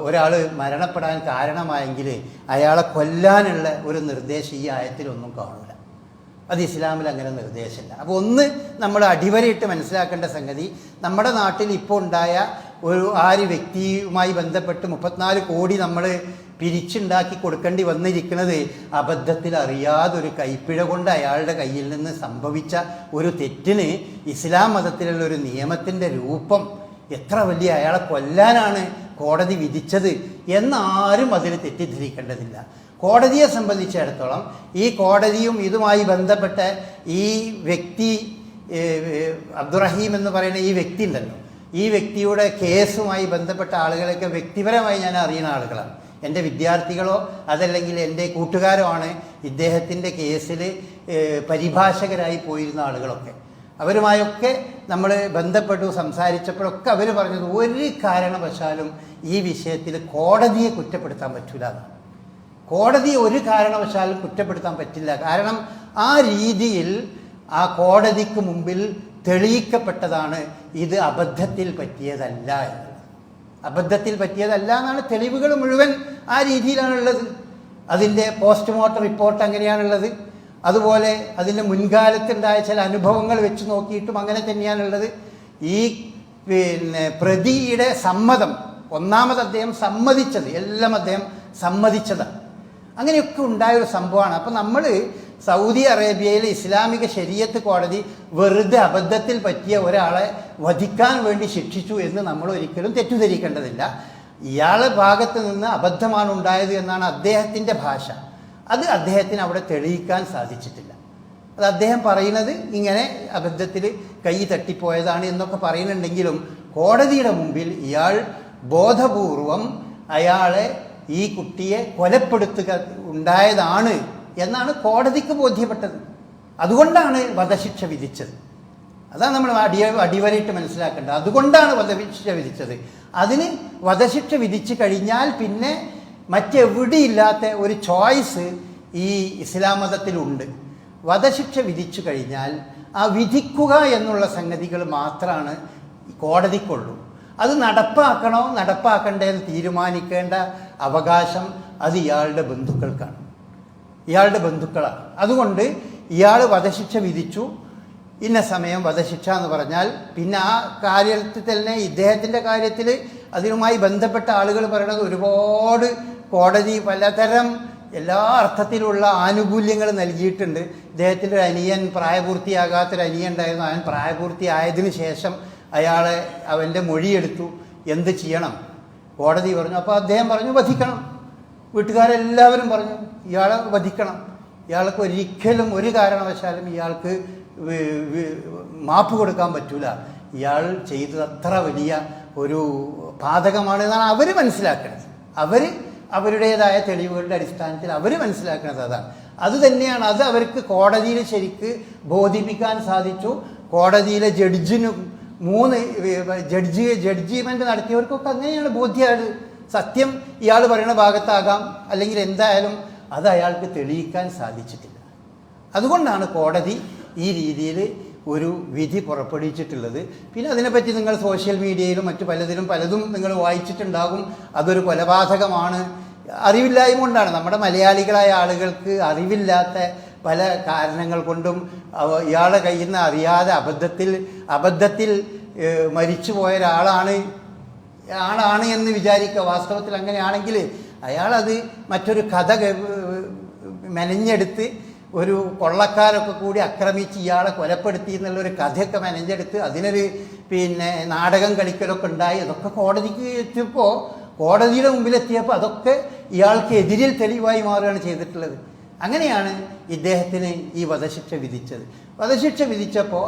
ഒരാൾ മരണപ്പെടാൻ കാരണമായെങ്കിൽ അയാളെ കൊല്ലാനുള്ള ഒരു നിർദ്ദേശം ഈ ആയത്തിലൊന്നും കാണില്ല. അത് ഇസ്ലാമിൽ അങ്ങനെ നിർദ്ദേശമില്ല. അപ്പോൾ ഒന്ന് നമ്മൾ അടിവരയിട്ട് മനസ്സിലാക്കേണ്ട സംഗതി, നമ്മുടെ നാട്ടിൽ ഇപ്പോൾ ഉണ്ടായ ആ വ്യക്തിയുമായി ബന്ധപ്പെട്ട് 34 കോടി നമ്മൾ പിരിച്ചുണ്ടാക്കി കൊടുക്കേണ്ടി വന്നിരിക്കുന്നത് അബദ്ധത്തിൽ അറിയാതൊരു കൈപ്പിഴ കൊണ്ട് അയാളുടെ കയ്യിൽ നിന്ന് സംഭവിച്ച ഒരു തെറ്റിന് ഇസ്ലാം മതത്തിലുള്ള ഒരു നിയമത്തിൻ്റെ രൂപം എത്ര വലിയ, അയാളെ കൊല്ലാനാണ് കോടതി വിധിച്ചത് എന്നാരും അതിൽ തെറ്റിദ്ധരിക്കേണ്ടതില്ല. കോടതിയെ സംബന്ധിച്ചിടത്തോളം ഈ കോടതിയും ഇതുമായി ബന്ധപ്പെട്ട ഈ വ്യക്തി അബ്ദുറഹീം എന്ന് പറയുന്ന ഈ വ്യക്തി ഉണ്ടല്ലോ, ഈ വ്യക്തിയുടെ കേസുമായി ബന്ധപ്പെട്ട ആളുകളൊക്കെ വ്യക്തിപരമായി ഞാൻ അറിയുന്ന ആളുകളാണ്. എൻ്റെ വിദ്യാർത്ഥികളോ അതല്ലെങ്കിൽ എൻ്റെ കൂട്ടുകാരോ ആണ് ഇദ്ദേഹത്തിൻ്റെ കേസിൽ പരിഭാഷകരായി പോയിരുന്ന ആളുകളൊക്കെ. അവരുമായൊക്കെ നമ്മൾ ബന്ധപ്പെട്ടു സംസാരിച്ചപ്പോഴൊക്കെ അവർ പറഞ്ഞത് ഒരു കാരണവശാലും ഈ വിഷയത്തിൽ കോടതിയെ കുറ്റപ്പെടുത്താൻ പറ്റില്ല എന്നാണ്. കോടതിയെ ഒരു കാരണവശാലും കുറ്റപ്പെടുത്താൻ പറ്റില്ല. കാരണം ആ രീതിയിൽ ആ കോടതിക്ക് മുമ്പിൽ തെളിയിക്കപ്പെട്ടതാണ് ഇത് അബദ്ധത്തിൽ പറ്റിയതല്ല എന്നുള്ളത്. അബദ്ധത്തിൽ പറ്റിയതല്ല എന്നാണ് തെളിവുകൾ മുഴുവൻ ആ രീതിയിലാണുള്ളത്. അതിൻ്റെ പോസ്റ്റ്മോർട്ടം റിപ്പോർട്ട് അങ്ങനെയാണുള്ളത്. അതുപോലെ അതിൻ്റെ മുൻകാലത്തുണ്ടായ ചില അനുഭവങ്ങൾ വെച്ച് നോക്കിയിട്ടും അങ്ങനെ തന്നെയാണുള്ളത്. ഈ പ്രതിയുടെ സമ്മതം, ഒന്നാമത് അദ്ദേഹം സമ്മതിച്ചത്, എല്ലാം അദ്ദേഹം സമ്മതിച്ചതാണ്. അങ്ങനെയൊക്കെ ഉണ്ടായൊരു സംഭവമാണ്. അപ്പം നമ്മൾ സൗദി അറേബ്യയിലെ ഇസ്ലാമിക ശരീഅത്ത് കോടതി വെറുതെ അബദ്ധത്തിൽ പറ്റിയ ഒരാളെ വധിക്കാൻ വേണ്ടി ശിക്ഷിച്ചു എന്ന് നമ്മൾ ഒരിക്കലും തെറ്റിദ്ധരിക്കേണ്ടതില്ല. ഇയാളുടെ ഭാഗത്ത് നിന്ന് അബദ്ധമാണ് ഉണ്ടായത് എന്നാണ് അദ്ദേഹത്തിൻ്റെ ഭാഷ. അത് അദ്ദേഹത്തിന് അവിടെ തെളിയിക്കാൻ സാധിച്ചിട്ടില്ല. അത് അദ്ദേഹം പറയുന്നത് ഇങ്ങനെ അബദ്ധത്തിൽ കൈ തട്ടിപ്പോയതാണ് എന്നൊക്കെ പറയുന്നുണ്ടെങ്കിലും കോടതിയുടെ മുമ്പിൽ ഇയാൾ ബോധപൂർവം അയാളെ, ഈ കുട്ടിയെ കൊലപ്പെടുത്തുക ഉണ്ടായതാണ് എന്നാണ് കോടതിക്ക് ബോധ്യപ്പെട്ടത്. അതുകൊണ്ടാണ് വധശിക്ഷ വിധിച്ചത്. അതാണ് നമ്മൾ അടിവരയിട്ട് മനസ്സിലാക്കേണ്ടത്. അതുകൊണ്ടാണ് വധശിക്ഷ വിധിച്ചത്. അതിന് വധശിക്ഷ വിധിച്ചു കഴിഞ്ഞാൽ പിന്നെ മറ്റെവിടെയില്ലാത്ത ഒരു ചോയ്സ് ഈ ഇസ്ലാം മതത്തിലുണ്ട്. വധശിക്ഷ വിധിച്ചു കഴിഞ്ഞാൽ ആ വിധിക്കുക എന്നുള്ള സംഗതികൾ മാത്രമാണ് കോടതിക്കുള്ളൂ. അത് നടപ്പാക്കണോ നടപ്പാക്കണ്ടേന്ന് തീരുമാനിക്കേണ്ട അവകാശം അത് ഇയാളുടെ ബന്ധുക്കൾക്കാണ്, ഇയാളുടെ ബന്ധുക്കളാണ്. അതുകൊണ്ട് ഇയാൾ വധശിക്ഷ വിധിച്ചു, ഇന്ന സമയം വധശിക്ഷ എന്ന് പറഞ്ഞാൽ പിന്നെ ആ കാര്യത്തിൽ തന്നെ ഇദ്ദേഹത്തിൻ്റെ കാര്യത്തിൽ അതിനുമായി ബന്ധപ്പെട്ട ആളുകൾ പറയുന്നത് ഒരുപാട് കോടതി പലതരം എല്ലാ അർത്ഥത്തിലുള്ള ആനുകൂല്യങ്ങൾ നൽകിയിട്ടുണ്ട്. ഇദ്ദേഹത്തിൻ്റെ ഒരു അനിയൻ, പ്രായപൂർത്തിയാകാത്തൊരു അനിയൻ ഉണ്ടായിരുന്നു. അവൻ പ്രായപൂർത്തിയായതിനു ശേഷം അയാളെ അവൻ്റെ മൊഴിയെടുത്തു, എന്ത് ചെയ്യണം കോടതി പറഞ്ഞു. അപ്പോൾ അദ്ദേഹം പറഞ്ഞു വധിക്കണം. വീട്ടുകാരെല്ലാവരും പറഞ്ഞു ഇയാളെ വധിക്കണം, ഇയാൾക്ക് ഒരിക്കലും ഒരു കാരണവശാലും ഇയാൾക്ക് മാപ്പ് കൊടുക്കാൻ പറ്റൂല, ഇയാൾ ചെയ്തത് അത്ര വലിയ ഒരു പാതകമാണ് എന്നാണ് അവർ മനസ്സിലാക്കുന്നത്. അവരുടേതായ തെളിവുകളുടെ അടിസ്ഥാനത്തിൽ അവർ മനസ്സിലാക്കുന്നത് അതാണ്. അത് തന്നെയാണ്. അത് അവർക്ക് കോടതിയിൽ ശരിക്ക് ബോധിപ്പിക്കാൻ സാധിച്ചു. കോടതിയിലെ ജഡ്ജിനും 3 ജഡ്ജിമെൻ്റ് നടത്തിയവർക്കൊക്കെ അങ്ങനെയാണ് ബോധ്യമാണ്. സത്യം ഇയാൾ പറയുന്ന ഭാഗത്താകാം, അല്ലെങ്കിൽ എന്തായാലും അത് അയാൾക്ക് തെളിയിക്കാൻ സാധിച്ചിട്ടില്ല. അതുകൊണ്ടാണ് കോടതി ഈ രീതിയിൽ ഒരു വിധി പുറപ്പെടുവിച്ചിട്ടുള്ളത്. പിന്നെ അതിനെപ്പറ്റി നിങ്ങൾ സോഷ്യൽ മീഡിയയിലും മറ്റു പലതും നിങ്ങൾ വായിച്ചിട്ടുണ്ടാകും. അതൊരു കൊലപാതകമാണ്. അറിവില്ലായ്മ കൊണ്ടാണ്. നമ്മുടെ മലയാളികളായ ആളുകൾക്ക് അറിവില്ലാത്ത പല കാരണങ്ങൾ കൊണ്ടും ഇയാളുടെ കയ്യിൽ നിന്ന് അറിയാതെ അബദ്ധത്തിൽ മരിച്ചു പോയ ഒരാളാണ് എന്ന് വിചാരിക്കുക. വാസ്തവത്തിൽ അങ്ങനെയാണെങ്കിൽ അയാളത് മറ്റൊരു കഥ മെനഞ്ഞെടുത്ത് ഒരു കൊള്ളക്കാരൊക്കെ കൂടി ആക്രമിച്ച് ഇയാളെ കൊലപ്പെടുത്തി എന്നുള്ളൊരു കഥയൊക്കെ മെനഞ്ഞെടുത്ത് അതിനൊരു നാടകം കളിക്കലൊക്കെ ഉണ്ടായി. അതൊക്കെ കോടതിക്ക് എത്തിയപ്പോൾ, കോടതിയുടെ മുമ്പിലെത്തിയപ്പോൾ അതൊക്കെ ഇയാൾക്ക് എതിരിൽ തെളിവായി മാറുകയാണ് ചെയ്തിട്ടുള്ളത്. അങ്ങനെയാണ് ഇദ്ദേഹത്തിന് ഈ വധശിക്ഷ വിധിച്ചത്. വധശിക്ഷ വിധിച്ചപ്പോൾ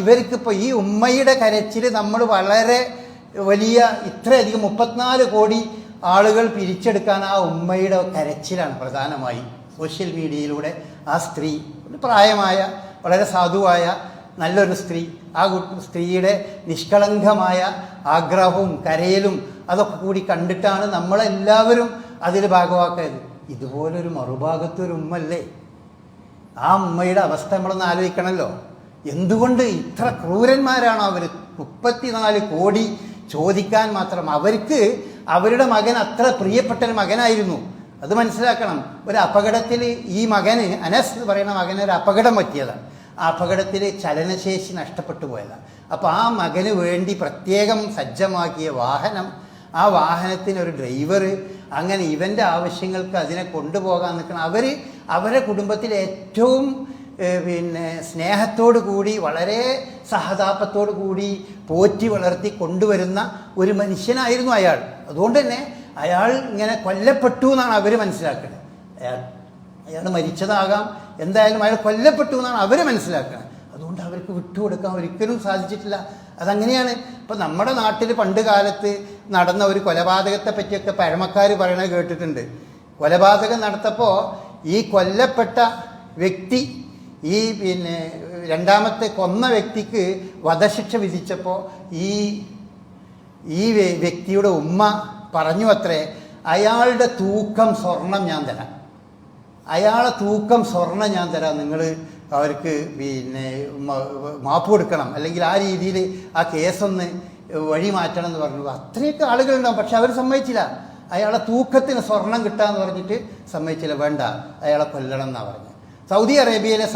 ഇവർക്കിപ്പോൾ ഈ ഉമ്മയുടെ കരച്ചിൽ നമ്മൾ വളരെ വലിയ ഇത്രയധികം 34 കോടി ആളുകൾ പിരിച്ചെടുക്കാൻ ആ ഉമ്മയുടെ കരച്ചിലാണ് പ്രധാനമായി. സോഷ്യൽ മീഡിയയിലൂടെ ആ സ്ത്രീ, പ്രായമായ വളരെ സാധുവായ നല്ലൊരു സ്ത്രീ, ആ സ്ത്രീയുടെ നിഷ്കളങ്കമായ ആഗ്രഹവും കരയലും അതൊക്കെ കൂടി കണ്ടിട്ടാണ് നമ്മളെല്ലാവരും അതിൽ ഭാഗമാക്കിയത്. ഇതുപോലൊരു മറുഭാഗത്തൊരു ഉമ്മല്ലേ, ആ ഉമ്മയുടെ അവസ്ഥ നമ്മളൊന്ന് ആലോചിക്കണമല്ലോ. എന്തുകൊണ്ട് ഇത്ര ക്രൂരന്മാരാണോ അവർ? 34 കോടി ചോദിക്കാൻ മാത്രം. അവർക്ക് അവരുടെ മകൻ അത്ര പ്രിയപ്പെട്ടൊരു മകനായിരുന്നു. അത് മനസ്സിലാക്കണം. ഒരു അപകടത്തിൽ ഈ മകന്, അനസ് എന്ന് പറയുന്ന മകന് ഒരു അപകടം പറ്റിയതാണ്. ആ അപകടത്തിൽ ചലനശേഷി നഷ്ടപ്പെട്ടു പോയതാണ്. അപ്പോൾ ആ മകന് വേണ്ടി പ്രത്യേകം സജ്ജമാക്കിയ വാഹനം, ആ വാഹനത്തിനൊരു ഡ്രൈവർ, അങ്ങനെ ഇവൻ്റെ ആവശ്യങ്ങൾക്ക് അതിനെ കൊണ്ടുപോകാൻ നിൽക്കണം. അവരെ കുടുംബത്തിൽ ഏറ്റവും സ്നേഹത്തോടു കൂടി, വളരെ സഹതാപത്തോടു കൂടി പോറ്റി വളർത്തി കൊണ്ടുവരുന്ന ഒരു മനുഷ്യനായിരുന്നു അയാൾ. അതുകൊണ്ട് തന്നെ അയാൾ ഇങ്ങനെ കൊല്ലപ്പെട്ടു എന്നാണ് അവർ മനസ്സിലാക്കുന്നത്. അയാൾ മരിച്ചതാകാം, എന്തായാലും അയാൾ കൊല്ലപ്പെട്ടു എന്നാണ് അവർ മനസ്സിലാക്കുന്നത്. അതുകൊണ്ട് അവർക്ക് വിട്ടുകൊടുക്കാൻ ഒരിക്കലും സാധിച്ചിട്ടില്ല. അതങ്ങനെയാണ്. ഇപ്പം നമ്മുടെ നാട്ടിൽ പണ്ട് കാലത്ത് നടന്ന ഒരു കൊലപാതകത്തെ പറ്റിയൊക്കെ പഴമക്കാർ പറയണത് കേട്ടിട്ടുണ്ട്. കൊലപാതകം നടത്തപ്പോൾ ഈ കൊല്ലപ്പെട്ട വ്യക്തി, ഈ രണ്ടാമത്തെ കൊന്ന വ്യക്തിക്ക് വധശിക്ഷ വിധിച്ചപ്പോൾ ഈ വ്യക്തിയുടെ ഉമ്മ പറഞ്ഞു അത്രേ, അയാളുടെ തൂക്കം സ്വർണം ഞാൻ തരാം, അയാളെ തൂക്കം സ്വർണം ഞാൻ തരാം, നിങ്ങൾ അവർക്ക് മാപ്പ് കൊടുക്കണം, അല്ലെങ്കിൽ ആ രീതിയിൽ ആ കേസൊന്ന് വഴി മാറ്റണം എന്ന് പറഞ്ഞു. അത്രയൊക്കെ ആളുകളുണ്ടാവും. പക്ഷെ അവർ സമ്മതിച്ചില്ല. അയാളെ തൂക്കത്തിന് സ്വർണം കിട്ടാന്ന് പറഞ്ഞിട്ട് സമ്മതിച്ചില്ല. വേണ്ട, അയാളെ കൊല്ലണം എന്നാണ് പറഞ്ഞത്. സൗദി അറേബ്യയിലെ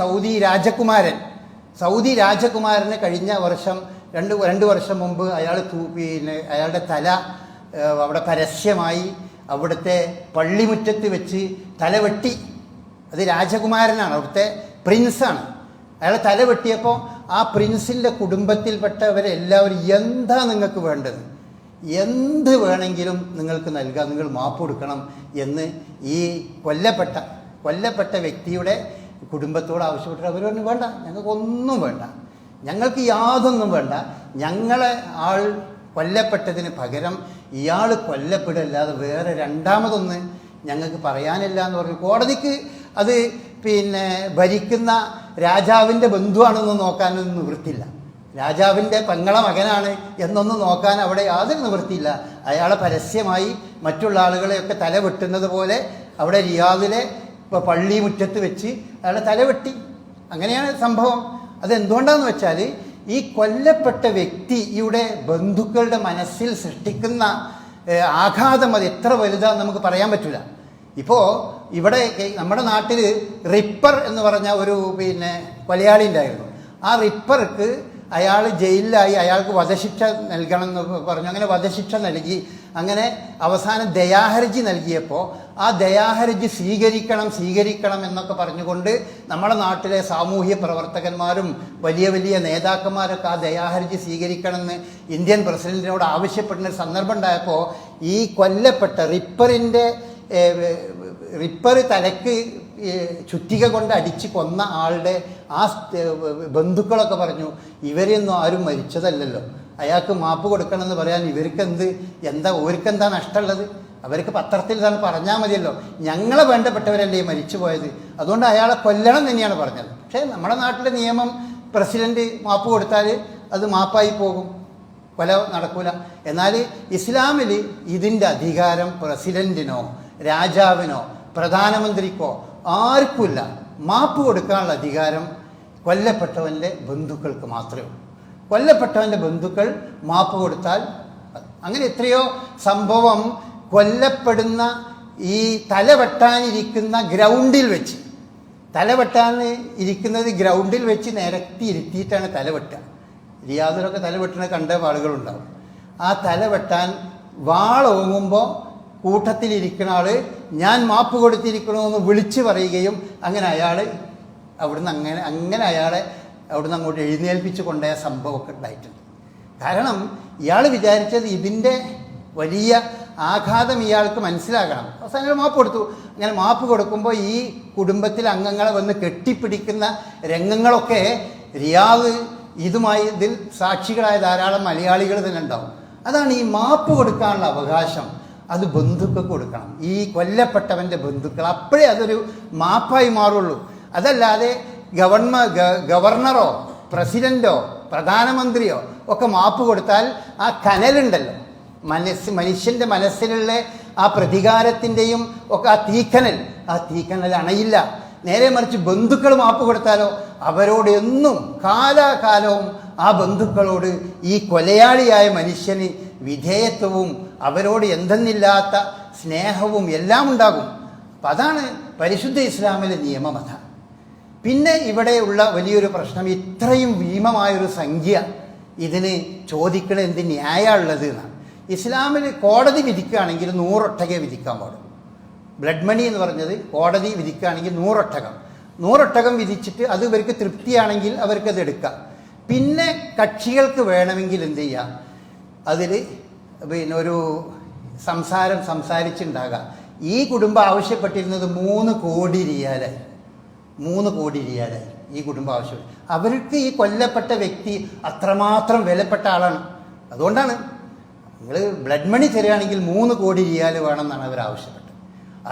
സൗദി രാജകുമാരന് കഴിഞ്ഞ വർഷം രണ്ട് വർഷം മുമ്പ് അയാളുടെ തല അവിടെ പരസ്യമായി അവിടുത്തെ പള്ളിമുറ്റത്ത് വെച്ച് തല വെട്ടി. അത് രാജകുമാരനാണ്, അവിടുത്തെ പ്രിൻസാണ്. അയാളെ തല വെട്ടിയപ്പോൾ ആ പ്രിൻസിൻ്റെ കുടുംബത്തിൽപ്പെട്ടവരെല്ലാവരും, എന്താ നിങ്ങൾക്ക് വേണ്ടത്, എന്ത് വേണമെങ്കിലും നിങ്ങൾക്ക് നൽകാം, നിങ്ങൾ മാപ്പ് കൊടുക്കണം എന്ന് ഈ കൊല്ലപ്പെട്ട വ്യക്തിയുടെ കുടുംബത്തോട് ആവശ്യപ്പെട്ടിട്ട് അവർ പറഞ്ഞു, വേണ്ട, ഞങ്ങൾക്കൊന്നും വേണ്ട, ഞങ്ങൾക്ക് യാതൊന്നും വേണ്ട, ഞങ്ങളെ ആൾ കൊല്ലപ്പെട്ടതിന് പകരം ഇയാൾ കൊല്ലപ്പെടല്ലാതെ വേറെ രണ്ടാമതൊന്ന് ഞങ്ങൾക്ക് പറയാനില്ല എന്ന് പറഞ്ഞു. കോടതിക്ക് അത് ഭരിക്കുന്ന രാജാവിൻ്റെ ബന്ധുവാണെന്ന് നോക്കാനൊന്നും നിവൃത്തില്ല, രാജാവിൻ്റെ പെങ്ങളെ മകനാണ് എന്നൊന്നും നോക്കാൻ അവിടെ യാതൊരു നിവൃത്തിയില്ല. അയാളെ പരസ്യമായി മറ്റുള്ള ആളുകളെയൊക്കെ തല വെട്ടുന്നത് പോലെ അവിടെ റിയാദിലെ പള്ളി മുറ്റത്ത് വെച്ച് അയാളെ തല വെട്ടി. അങ്ങനെയാണ് സംഭവം. അതെന്തുകൊണ്ടാണെന്ന് വെച്ചാൽ ഈ കൊല്ലപ്പെട്ട വ്യക്തിയുടെ ബന്ധുക്കളുടെ മനസ്സിൽ സൃഷ്ടിക്കുന്ന ആഘാതം അത് എത്ര വലുതാന്ന് നമുക്ക് പറയാൻ പറ്റില്ല. ഇപ്പോൾ ഇവിടെ നമ്മുടെ നാട്ടിൽ റിപ്പർ എന്ന് പറഞ്ഞ ഒരു കൊലയാളി ഉണ്ടായിരുന്നു. ആ റിപ്പർക്ക് അയാൾ ജയിലിലായി, അയാൾക്ക് വധശിക്ഷ നൽകണം എന്ന് പറഞ്ഞു. അങ്ങനെ വധശിക്ഷ നൽകി. അങ്ങനെ അവസാനം ദയാഹർജി നൽകിയപ്പോൾ ആ ദയാഹർജി സ്വീകരിക്കണം എന്നൊക്കെ പറഞ്ഞുകൊണ്ട് നമ്മുടെ നാട്ടിലെ സാമൂഹ്യ പ്രവർത്തകന്മാരും വലിയ വലിയ നേതാക്കന്മാരൊക്കെ ആ ദയാഹർജി സ്വീകരിക്കണമെന്ന് ഇന്ത്യൻ പ്രസിഡന്റിനോട് ആവശ്യപ്പെടുന്ന ഒരു സന്ദർഭം ഉണ്ടായപ്പോൾ ഈ കൊല്ലപ്പെട്ട റിപ്പർ തലക്ക് ചുറ്റിക കൊണ്ട് അടിച്ച് കൊന്ന ആളുടെ ആ ബന്ധുക്കളൊക്കെ പറഞ്ഞു, ഇവരെയൊന്നും ആരും മരിച്ചതല്ലല്ലോ, അയാൾക്ക് മാപ്പ് കൊടുക്കണമെന്ന് പറയാൻ ഓർക്കെന്താ നഷ്ടമുള്ളത്? അവർക്ക് പത്രത്തിൽ തന്നെ പറഞ്ഞാൽ മതിയല്ലോ, ഞങ്ങളെ വേണ്ടപ്പെട്ടവരല്ലേ മരിച്ചു പോയത്, അതുകൊണ്ട് അയാളെ കൊല്ലണം തന്നെയാണ് പറഞ്ഞത്. പക്ഷേ നമ്മുടെ നാട്ടിലെ നിയമം പ്രസിഡന്റ് മാപ്പ് കൊടുത്താൽ അത് മാപ്പായി പോകും, കൊല നടക്കൂല. എന്നാൽ ഇസ്ലാമിൽ ഇതിൻ്റെ അധികാരം പ്രസിഡന്റിനോ രാജാവിനോ പ്രധാനമന്ത്രിക്കോ ആർക്കുമില്ല. മാപ്പ് കൊടുക്കാനുള്ള അധികാരം കൊല്ലപ്പെട്ടവൻ്റെ ബന്ധുക്കൾക്ക് മാത്രമേ ഉള്ളൂ. കൊല്ലപ്പെട്ടവൻ്റെ ബന്ധുക്കൾ മാപ്പ് കൊടുത്താൽ, അങ്ങനെ എത്രയോ സംഭവം കൊല്ലപ്പെടുന്ന ഈ തലവെട്ടാനിരിക്കുന്ന ഗ്രൗണ്ടിൽ വെച്ച്, തലവെട്ടാൻ ഇരിക്കുന്നത് ഗ്രൗണ്ടിൽ വെച്ച് നിരത്തി ഇരുത്തിയിട്ടാണ് തലവെട്ടുക. റിയാദിലൊക്കെ തലവെട്ടുന്ന കണ്ട ആളുകളുണ്ടാവും. ആ തലവെട്ടാൻ വാളോങ്ങുമ്പോൾ കൂട്ടത്തിലിരിക്കുന്ന ആൾ ഞാൻ മാപ്പ് കൊടുത്തിരിക്കണമെന്ന് വിളിച്ചു പറയുകയും അങ്ങനെ അയാൾ അവിടുന്ന് അങ്ങനെ അയാളെ അവിടുന്ന് അങ്ങോട്ട് എഴുന്നേൽപ്പിച്ച് കൊണ്ടുപോയ സംഭവമൊക്കെ ഉണ്ടായിട്ടുണ്ട്. കാരണം ഇയാൾ വിചാരിച്ചത് ഇതിൻ്റെ വലിയ ആഘാതം ഇയാൾക്ക് മനസ്സിലാക്കണം. അവസാനം മാപ്പ് കൊടുത്തു. അങ്ങനെ മാപ്പ് കൊടുക്കുമ്പോൾ ഈ കുടുംബത്തിലെ അംഗങ്ങളെ വന്ന് കെട്ടിപ്പിടിക്കുന്ന രംഗങ്ങളൊക്കെ റിയാദ് ഇതിൽ സാക്ഷികളായ ധാരാളം മലയാളികൾ തന്നെ ഉണ്ടാവും. അതാണ് ഈ മാപ്പ് കൊടുക്കാനുള്ള അവകാശം, അത് ബന്ധുക്കൾക്ക് കൊടുക്കണം, ഈ കൊല്ലപ്പെട്ടവൻ്റെ ബന്ധുക്കൾ. അപ്പോഴേ അതൊരു മാപ്പായി മാറുള്ളൂ. അതല്ലാതെ ഗവർണറോ പ്രസിഡന്റോ പ്രധാനമന്ത്രിയോ ഒക്കെ മാപ്പ് കൊടുത്താൽ ആ കനലുണ്ടല്ലോ, മനുഷ്യൻ്റെ മനസ്സിലുള്ള ആ പ്രതികാരത്തിൻ്റെയും ഒക്കെ ആ തീക്കനൽ അണയില്ല. നേരെ മറിച്ച് ബന്ധുക്കൾ മാപ്പ് കൊടുത്താലോ അവരോട് എന്നും കാലാകാലവും ആ ബന്ധുക്കളോട് ഈ കൊലയാളിയായ മനുഷ്യന് വിധേയത്വവും അവരോട് എന്തെന്നില്ലാത്ത സ്നേഹവും എല്ലാം ഉണ്ടാകും. അപ്പം അതാണ് പരിശുദ്ധ ഇസ്ലാമിലെ നിയമം. അതാണ്. പിന്നെ ഇവിടെയുള്ള വലിയൊരു പ്രശ്നം, ഇത്രയും ഭീമമായൊരു സംഖ്യ ഇതിന് ചോദിക്കണ എന്ത് ന്യായമുള്ളത് എന്നാണ്. ഇസ്ലാമിൽ കോടതി വിധിക്കുകയാണെങ്കിൽ 100 ഒട്ടകയെ വിധിക്കാൻ പാടും. ബ്ലഡ് മണി എന്ന് പറഞ്ഞത് കോടതി വിധിക്കുകയാണെങ്കിൽ 100 ഒട്ടകം. 100 ഒട്ടകം വിധിച്ചിട്ട് അത് ഇവർക്ക് തൃപ്തിയാണെങ്കിൽ അവർക്കത് എടുക്കാം. പിന്നെ കക്ഷികൾക്ക് വേണമെങ്കിൽ എന്ത് ചെയ്യാം, അതിൽ പിന്നെ ഒരു സംസാരിച്ചുണ്ടാകാം. ഈ കുടുംബം ആവശ്യപ്പെട്ടിരുന്നത് 3 കോടി റിയാലായി. 3 കോടി റിയാലായി ഈ കുടുംബം ആവശ്യപ്പെട്ടു. അവർക്ക് ഈ കൊല്ലപ്പെട്ട വ്യക്തി അത്രമാത്രം വിലപ്പെട്ട ആളാണ്. അതുകൊണ്ടാണ് നിങ്ങൾ ബ്ലഡ് മണി തരികയാണെങ്കിൽ 3 കോടി റിയാൽ വേണമെന്നാണ് അവർ ആവശ്യപ്പെട്ടത്.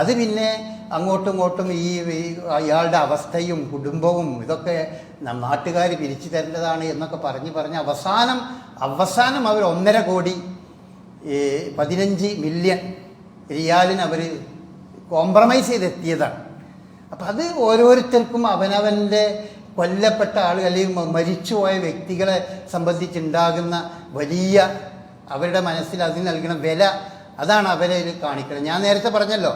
അത് പിന്നെ അങ്ങോട്ടും ഇങ്ങോട്ടും ഈ അയാളുടെ അവസ്ഥയും കുടുംബവും ഇതൊക്കെ നാട്ടുകാർ പിരിച്ചു തരേണ്ടതാണ് എന്നൊക്കെ പറഞ്ഞ് അവസാനം അവർ 1.5 കോടി 15 മില്യൺ റിയാലിന് അവർ കോംപ്രമൈസ് ചെയ്തെത്തിയതാണ്. അപ്പം അത് ഓരോരുത്തർക്കും അവനവൻ്റെ കൊല്ലപ്പെട്ട ആളുകൾ അല്ലെങ്കിൽ മരിച്ചുപോയ വ്യക്തികളെ സംബന്ധിച്ചുണ്ടാകുന്ന വലിയ അവരുടെ മനസ്സിൽ അതിന് നൽകുന്ന വില, അതാണ് അവരെ കാണിക്കുന്നത്. ഞാൻ നേരത്തെ പറഞ്ഞല്ലോ,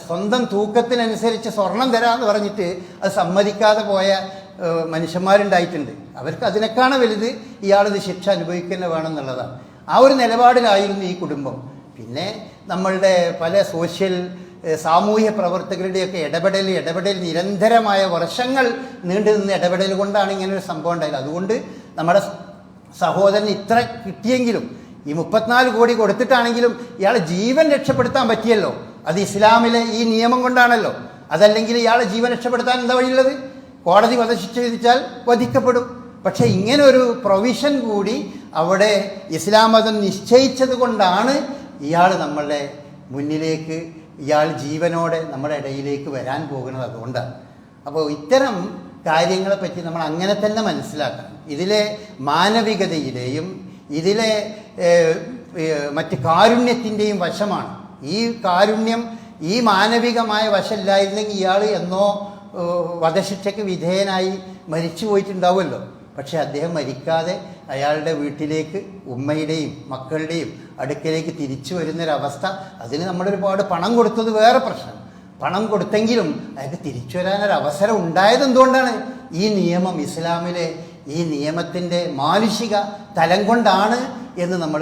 സ്വന്തം തൂക്കത്തിനനുസരിച്ച് സ്വർണം തരാമെന്ന് പറഞ്ഞിട്ട് അത് സമ്മതിക്കാതെ പോയ മനുഷ്യന്മാരുണ്ടായിട്ടുണ്ട്. അവർക്ക് അതിനേക്കാണ് വലുത് ഇയാളിത് ശിക്ഷ അനുഭവിക്കുന്ന വേണമെന്നുള്ളതാണ്. ആ ഒരു നിലപാടിലായിരുന്നു ഈ കുടുംബം. പിന്നെ നമ്മളുടെ പല സാമൂഹ്യ പ്രവർത്തകരുടെയൊക്കെ ഇടപെടൽ നിരന്തരമായ വർഷങ്ങൾ നീണ്ടു നിന്ന ഇടപെടൽ കൊണ്ടാണ് ഇങ്ങനൊരു സംഭവം ഉണ്ടായത്. അതുകൊണ്ട് നമ്മുടെ സഹോദരന് ഇത്ര കിട്ടിയെങ്കിലും ഈ 34 കോടി കൊടുത്തിട്ടാണെങ്കിലും ഇയാളെ ജീവൻ രക്ഷപ്പെടുത്താൻ പറ്റിയല്ലോ. അത് ഇസ്ലാമിലെ ഈ നിയമം കൊണ്ടാണല്ലോ. അതല്ലെങ്കിൽ ഇയാളെ ജീവൻ രക്ഷപ്പെടുത്താൻ എന്താ വഴിയുള്ളത്? കോടതി വധശിക്ഷ വിധിച്ചാൽ വധിക്കപ്പെടും. പക്ഷേ ഇങ്ങനെ ഒരു പ്രൊവിഷൻ കൂടി അവിടെ ഇസ്ലാം മതം നിശ്ചയിച്ചത് കൊണ്ടാണ് ഇയാൾ നമ്മളുടെ മുന്നിലേക്ക്, ഇയാൾ ജീവനോടെ നമ്മുടെ ഇടയിലേക്ക് വരാൻ പോകുന്നത്. അതുകൊണ്ടാണ്. അപ്പോൾ ഇത്തരം കാര്യങ്ങളെപ്പറ്റി നമ്മൾ അങ്ങനെ തന്നെ മനസ്സിലാക്കണം. ഇതിലെ മാനവികതയുടെയും ഇതിലെ മറ്റ് കാരുണ്യത്തിൻ്റെയും വശമാണ്. ഈ കാരുണ്യം, ഈ മാനവികമായ വശമില്ലായിരുന്നെങ്കിൽ ഇയാൾ എന്നോ വധശിക്ഷയ്ക്ക് വിധേയനായി മരിച്ചു പോയിട്ടുണ്ടാവുമല്ലോ. പക്ഷെ അദ്ദേഹം മരിക്കാതെ അയാളുടെ വീട്ടിലേക്ക്, ഉമ്മയുടെയും മക്കളുടെയും അടുക്കലേക്ക് തിരിച്ചു വരുന്നൊരവസ്ഥ, അതിന് നമ്മളൊരുപാട് പണം കൊടുത്തത് വേറെ പ്രശ്നം. പണം കൊടുത്തെങ്കിലും അയാൾക്ക് തിരിച്ചു വരാനൊരവസരം ഉണ്ടായത് എന്തുകൊണ്ടാണ്? ഈ നിയമം, ഇസ്ലാമിലെ ഈ നിയമത്തിൻ്റെ മാനുഷിക തലം കൊണ്ടാണ് എന്ന് നമ്മൾ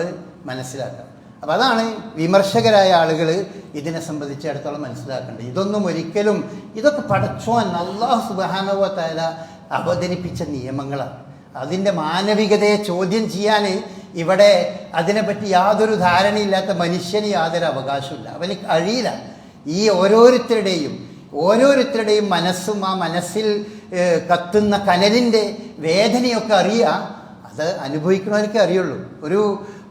മനസ്സിലാക്കണം. അപ്പം അതാണ് വിമർശകരായ ആളുകൾ ഇതിനെ സംബന്ധിച്ചിടത്തോളം മനസ്സിലാക്കേണ്ടത്. ഇതൊക്കെ പടച്ചോൻ അല്ലാഹു സുബ്ഹാനഹു വ തആല അവതരിപ്പിച്ച നിയമങ്ങളാണ്. അതിൻ്റെ മാനവികതയെ ചോദ്യം ചെയ്യാൻ ഇവിടെ അതിനെപ്പറ്റി യാതൊരു ധാരണയില്ലാത്ത മനുഷ്യന് യാതൊരു അവകാശമില്ല, അവന് കഴിയില്ല. ഈ ഓരോരുത്തരുടെയും മനസ്സും ആ മനസ്സിൽ കത്തുന്ന കനലിൻ്റെ വേദനയൊക്കെ അറിയുക, അത് അനുഭവിക്കുന്നവർക്ക് അറിയുള്ളൂ.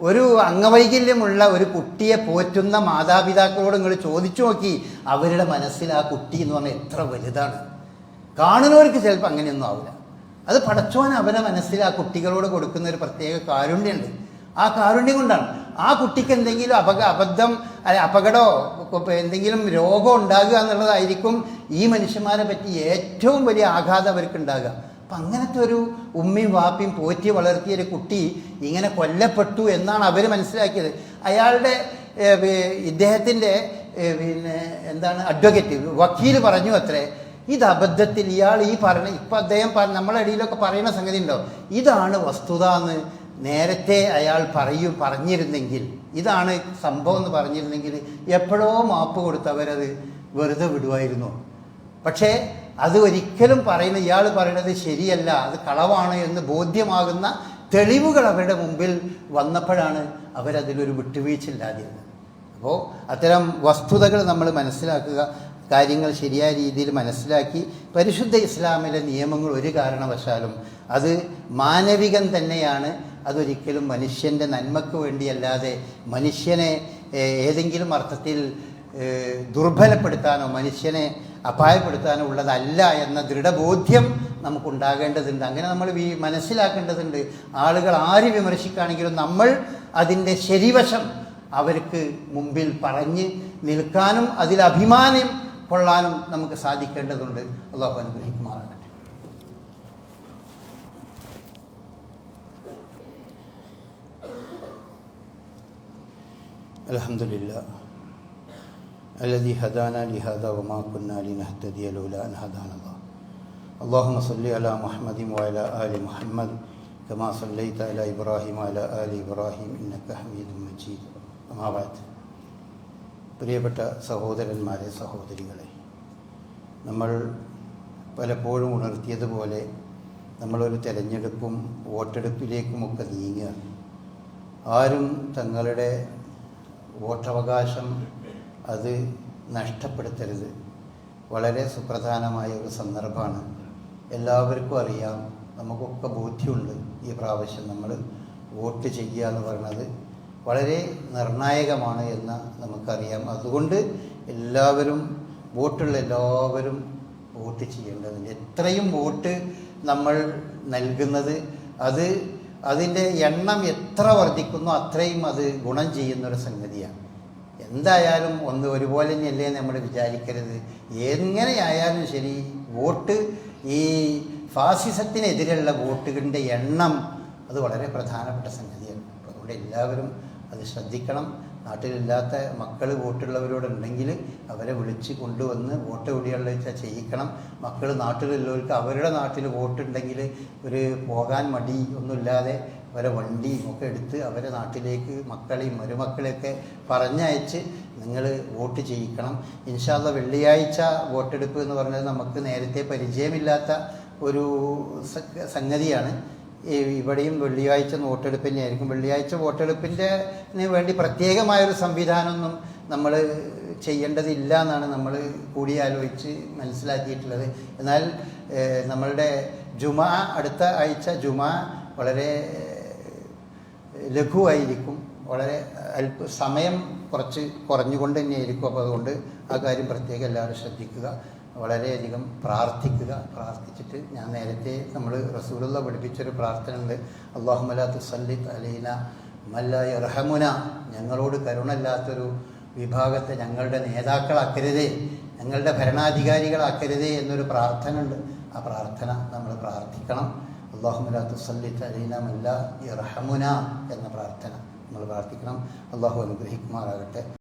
ഒരു അംഗവൈകല്യമുള്ള ഒരു കുട്ടിയെ പോറ്റുന്ന മാതാപിതാക്കളോട് നിങ്ങൾ ചോദിച്ചു നോക്കി, അവരുടെ മനസ്സിൽ ആ കുട്ടി എന്ന് പറഞ്ഞാൽ എത്ര വലുതാണ്. കാണുന്നവർക്ക് ചിലപ്പോൾ അങ്ങനെയൊന്നും ആവില്ല. അത് പടച്ചോൻ അവരുടെ മനസ്സിൽ ആ കുട്ടികളോട് കൊടുക്കുന്ന ഒരു പ്രത്യേക കാരുണ്യമുണ്ട്. ആ കാരുണ്യം കൊണ്ടാണ് ആ കുട്ടിക്ക് എന്തെങ്കിലും അപകടമോ എന്തെങ്കിലും രോഗം ഉണ്ടാകുക എന്നുള്ളതായിരിക്കും ഈ മനുഷ്യന്മാരെ പറ്റി ഏറ്റവും വലിയ ആഘാതം അവർക്ക് ഉണ്ടാകുക. അപ്പം അങ്ങനത്തെ ഒരു ഉമ്മയും വാപ്പയും പോറ്റി വളർത്തിയ ഒരു കുട്ടി ഇങ്ങനെ കൊല്ലപ്പെട്ടു എന്നാണ് അവർ മനസ്സിലാക്കിയത്. അയാളുടെ ഇദ്ദേഹത്തിൻ്റെ അഡ്വക്കേറ്റ് വക്കീൽ പറഞ്ഞു അത്രേ, ഇത് അബദ്ധത്തിൽ ഇയാൾ ഈ ഇപ്പം അദ്ദേഹം നമ്മളെ ഇടയിലൊക്കെ പറയുന്ന സംഗതി ഉണ്ടോ, ഇതാണ് വസ്തുത എന്ന് നേരത്തെ അയാൾ പറഞ്ഞിരുന്നെങ്കിൽ, ഇതാണ് സംഭവം എന്ന് പറഞ്ഞിരുന്നെങ്കിൽ എപ്പോഴോ മാപ്പ് കൊടുത്തവരത് വെറുതെ വിടുമായിരുന്നു. പക്ഷേ അത് ഒരിക്കലും ഇയാൾ പറയുന്നത് ശരിയല്ല, അത് കളവാണ് എന്ന് ബോധ്യമാകുന്ന തെളിവുകൾ അവരുടെ മുമ്പിൽ വന്നപ്പോഴാണ് അവരതിലൊരു വിട്ടുവീഴ്ചയില്ലാതിരുന്നത്. അപ്പോൾ അത്തരം വസ്തുതകൾ നമ്മൾ മനസ്സിലാക്കുക, കാര്യങ്ങൾ ശരിയായ രീതിയിൽ മനസ്സിലാക്കി പരിശുദ്ധ ഇസ്ലാമിലെ നിയമങ്ങൾ ഒരു കാരണവശാലും അത് മാനവികം തന്നെയാണ്. അതൊരിക്കലും മനുഷ്യൻ്റെ നന്മയ്ക്ക് വേണ്ടിയല്ലാതെ മനുഷ്യനെ ഏതെങ്കിലും അർത്ഥത്തിൽ ദുർബലപ്പെടുത്താനോ മനുഷ്യനെ അപായപ്പെടുത്താനോ ഉള്ളതല്ല എന്ന ദൃഢബോധ്യം നമുക്കുണ്ടാകേണ്ടതുണ്ട്. അങ്ങനെ നമ്മൾ മനസ്സിലാക്കേണ്ടതുണ്ട്. ആളുകൾ ആര് വിമർശിക്കുകയാണെങ്കിലും നമ്മൾ അതിൻ്റെ ശരിവശം അവർക്ക് മുമ്പിൽ പറഞ്ഞ് നിൽക്കാനും അതിൽ അഭിമാനം കൊള്ളാനും നമുക്ക് സാധിക്കേണ്ടതുണ്ട്. അല്ലാഹു അനുഗ്രഹിക്കുമാറാകട്ടെ. അൽഹംദുലില്ലാഹ് الذي هدانا لهذا وما كنا لنهتدي لولا أن هدانا الله اللهم صل على محمد وعلى آل محمد كما صليت على إبراهيم وعلى آل إبراهيم إنك حميد مجيد أما بعد. പ്രിയപ്പെട്ട സഹോദരന്മാരെ, സഹോദരികളെ, നമ്മൾ പലപ്പോഴും ഉണർത്തിയതുപോലെ നമ്മളൊരു തെരഞ്ഞെടുപ്പും വോട്ടെടുപ്പിലേക്കുമൊക്കെ നീങ്ങുക. ആരും തങ്ങളുടെ വോട്ടവകാശം അത് നഷ്ടപ്പെടുത്തരുത്. വളരെ സുപ്രധാനമായ ഒരു സന്ദർഭമാണ്. എല്ലാവർക്കും അറിയാം, നമുക്കൊക്കെ ബോധ്യമുണ്ട്, ഈ പ്രാവശ്യം നമ്മൾ വോട്ട് ചെയ്യുക എന്ന് പറയുന്നത് വളരെ നിർണായകമാണ് എന്ന് നമുക്കറിയാം. അതുകൊണ്ട് വോട്ടുള്ള എല്ലാവരും വോട്ട് ചെയ്യേണ്ടതുണ്ട്. എത്രയും വോട്ട് നമ്മൾ നൽകുന്നത് അതിൻ്റെ എണ്ണം എത്ര വർദ്ധിക്കുന്നോ അത്രയും അത് ഗുണം ചെയ്യുന്നൊരു സംഗതിയാണ്. എന്തായാലും ഒരുപോലെ തന്നെയല്ലേ നമ്മൾ വിചാരിക്കരുത്. എങ്ങനെയായാലും ശരി, വോട്ട് ഈ ഫാസിസത്തിനെതിരെയുള്ള വോട്ടുകളുടെ എണ്ണം അത് വളരെ പ്രധാനപ്പെട്ട സംഗതിയാണ്. അതുകൊണ്ട് എല്ലാവരും അത് ശ്രദ്ധിക്കണം. നാട്ടിലില്ലാത്ത മക്കൾ വോട്ടുള്ളവരോടുണ്ടെങ്കിൽ അവരെ വിളിച്ച് കൊണ്ടുവന്ന് വോട്ട് എവിടെയുള്ള വെച്ചാൽ ചെയ്യിക്കണം. മക്കൾ നാട്ടിലുള്ളവർക്ക് അവരുടെ നാട്ടിൽ വോട്ടുണ്ടെങ്കിൽ പോകാൻ മടി ഒന്നുമില്ലാതെ അവരെ വണ്ടിയും ഒക്കെ എടുത്ത് അവരെ നാട്ടിലേക്ക് മക്കളെയും മരുമക്കളെയൊക്കെ പറഞ്ഞയച്ച് നിങ്ങൾ വോട്ട് ചെയ്യിക്കണം. ഇൻഷാ അല്ലാഹ് വെള്ളിയാഴ്ച വോട്ടെടുപ്പ് എന്ന് പറഞ്ഞത് നമുക്ക് നേരത്തെ പരിചയമില്ലാത്ത ഒരു സംഗതിയാണ്. ഇവിടെയും വെള്ളിയാഴ്ച വോട്ടെടുപ്പ് തന്നെയായിരിക്കും. വെള്ളിയാഴ്ച വോട്ടെടുപ്പിന് വേണ്ടി പ്രത്യേകമായൊരു സംവിധാനമൊന്നും നമ്മൾ ചെയ്യേണ്ടതില്ല എന്നാണ് നമ്മൾ കൂടിയാലോചിച്ച് മനസ്സിലാക്കിയിട്ടുള്ളത്. എന്നാൽ നമ്മളുടെ അടുത്ത ആഴ്ച ജുമാ വളരെ ലഘുവായിരിക്കും, വളരെ സമയം കുറച്ച് കുറഞ്ഞുകൊണ്ട് തന്നെയായിരിക്കും. അപ്പോൾ അതുകൊണ്ട് ആ കാര്യം പ്രത്യേകം എല്ലാവരും ശ്രദ്ധിക്കുക. വളരെയധികം പ്രാർത്ഥിച്ചിട്ട് ഞാൻ നേരത്തെ നമ്മൾ റസൂലുള്ള പഠിപ്പിച്ചൊരു പ്രാർത്ഥന ഉണ്ട്. അല്ലാഹുമ്മ ലാ തുസല്ലിത് അലൈനാ മൻ ലാ യർഹമുന, ഞങ്ങളോട് കരുണയില്ലാത്തൊരു വിഭാഗത്തെ ഞങ്ങളുടെ നേതാക്കളാക്കരുതേ, ഞങ്ങളുടെ ഭരണാധികാരികളാക്കരുതേ എന്നൊരു പ്രാർത്ഥന ഉണ്ട്. ആ പ്രാർത്ഥന നമ്മൾ പ്രാർത്ഥിക്കണം. അല്ലാഹുമ്മ ലാ തുസല്ലിത് അലൈനാ മൻ ലാ യർഹമുന എന്ന പ്രാർത്ഥന നമ്മൾ പ്രാർത്ഥിക്കണം. അല്ലാഹു അനുഗ്രഹിക്കുമാറാകട്ടെ.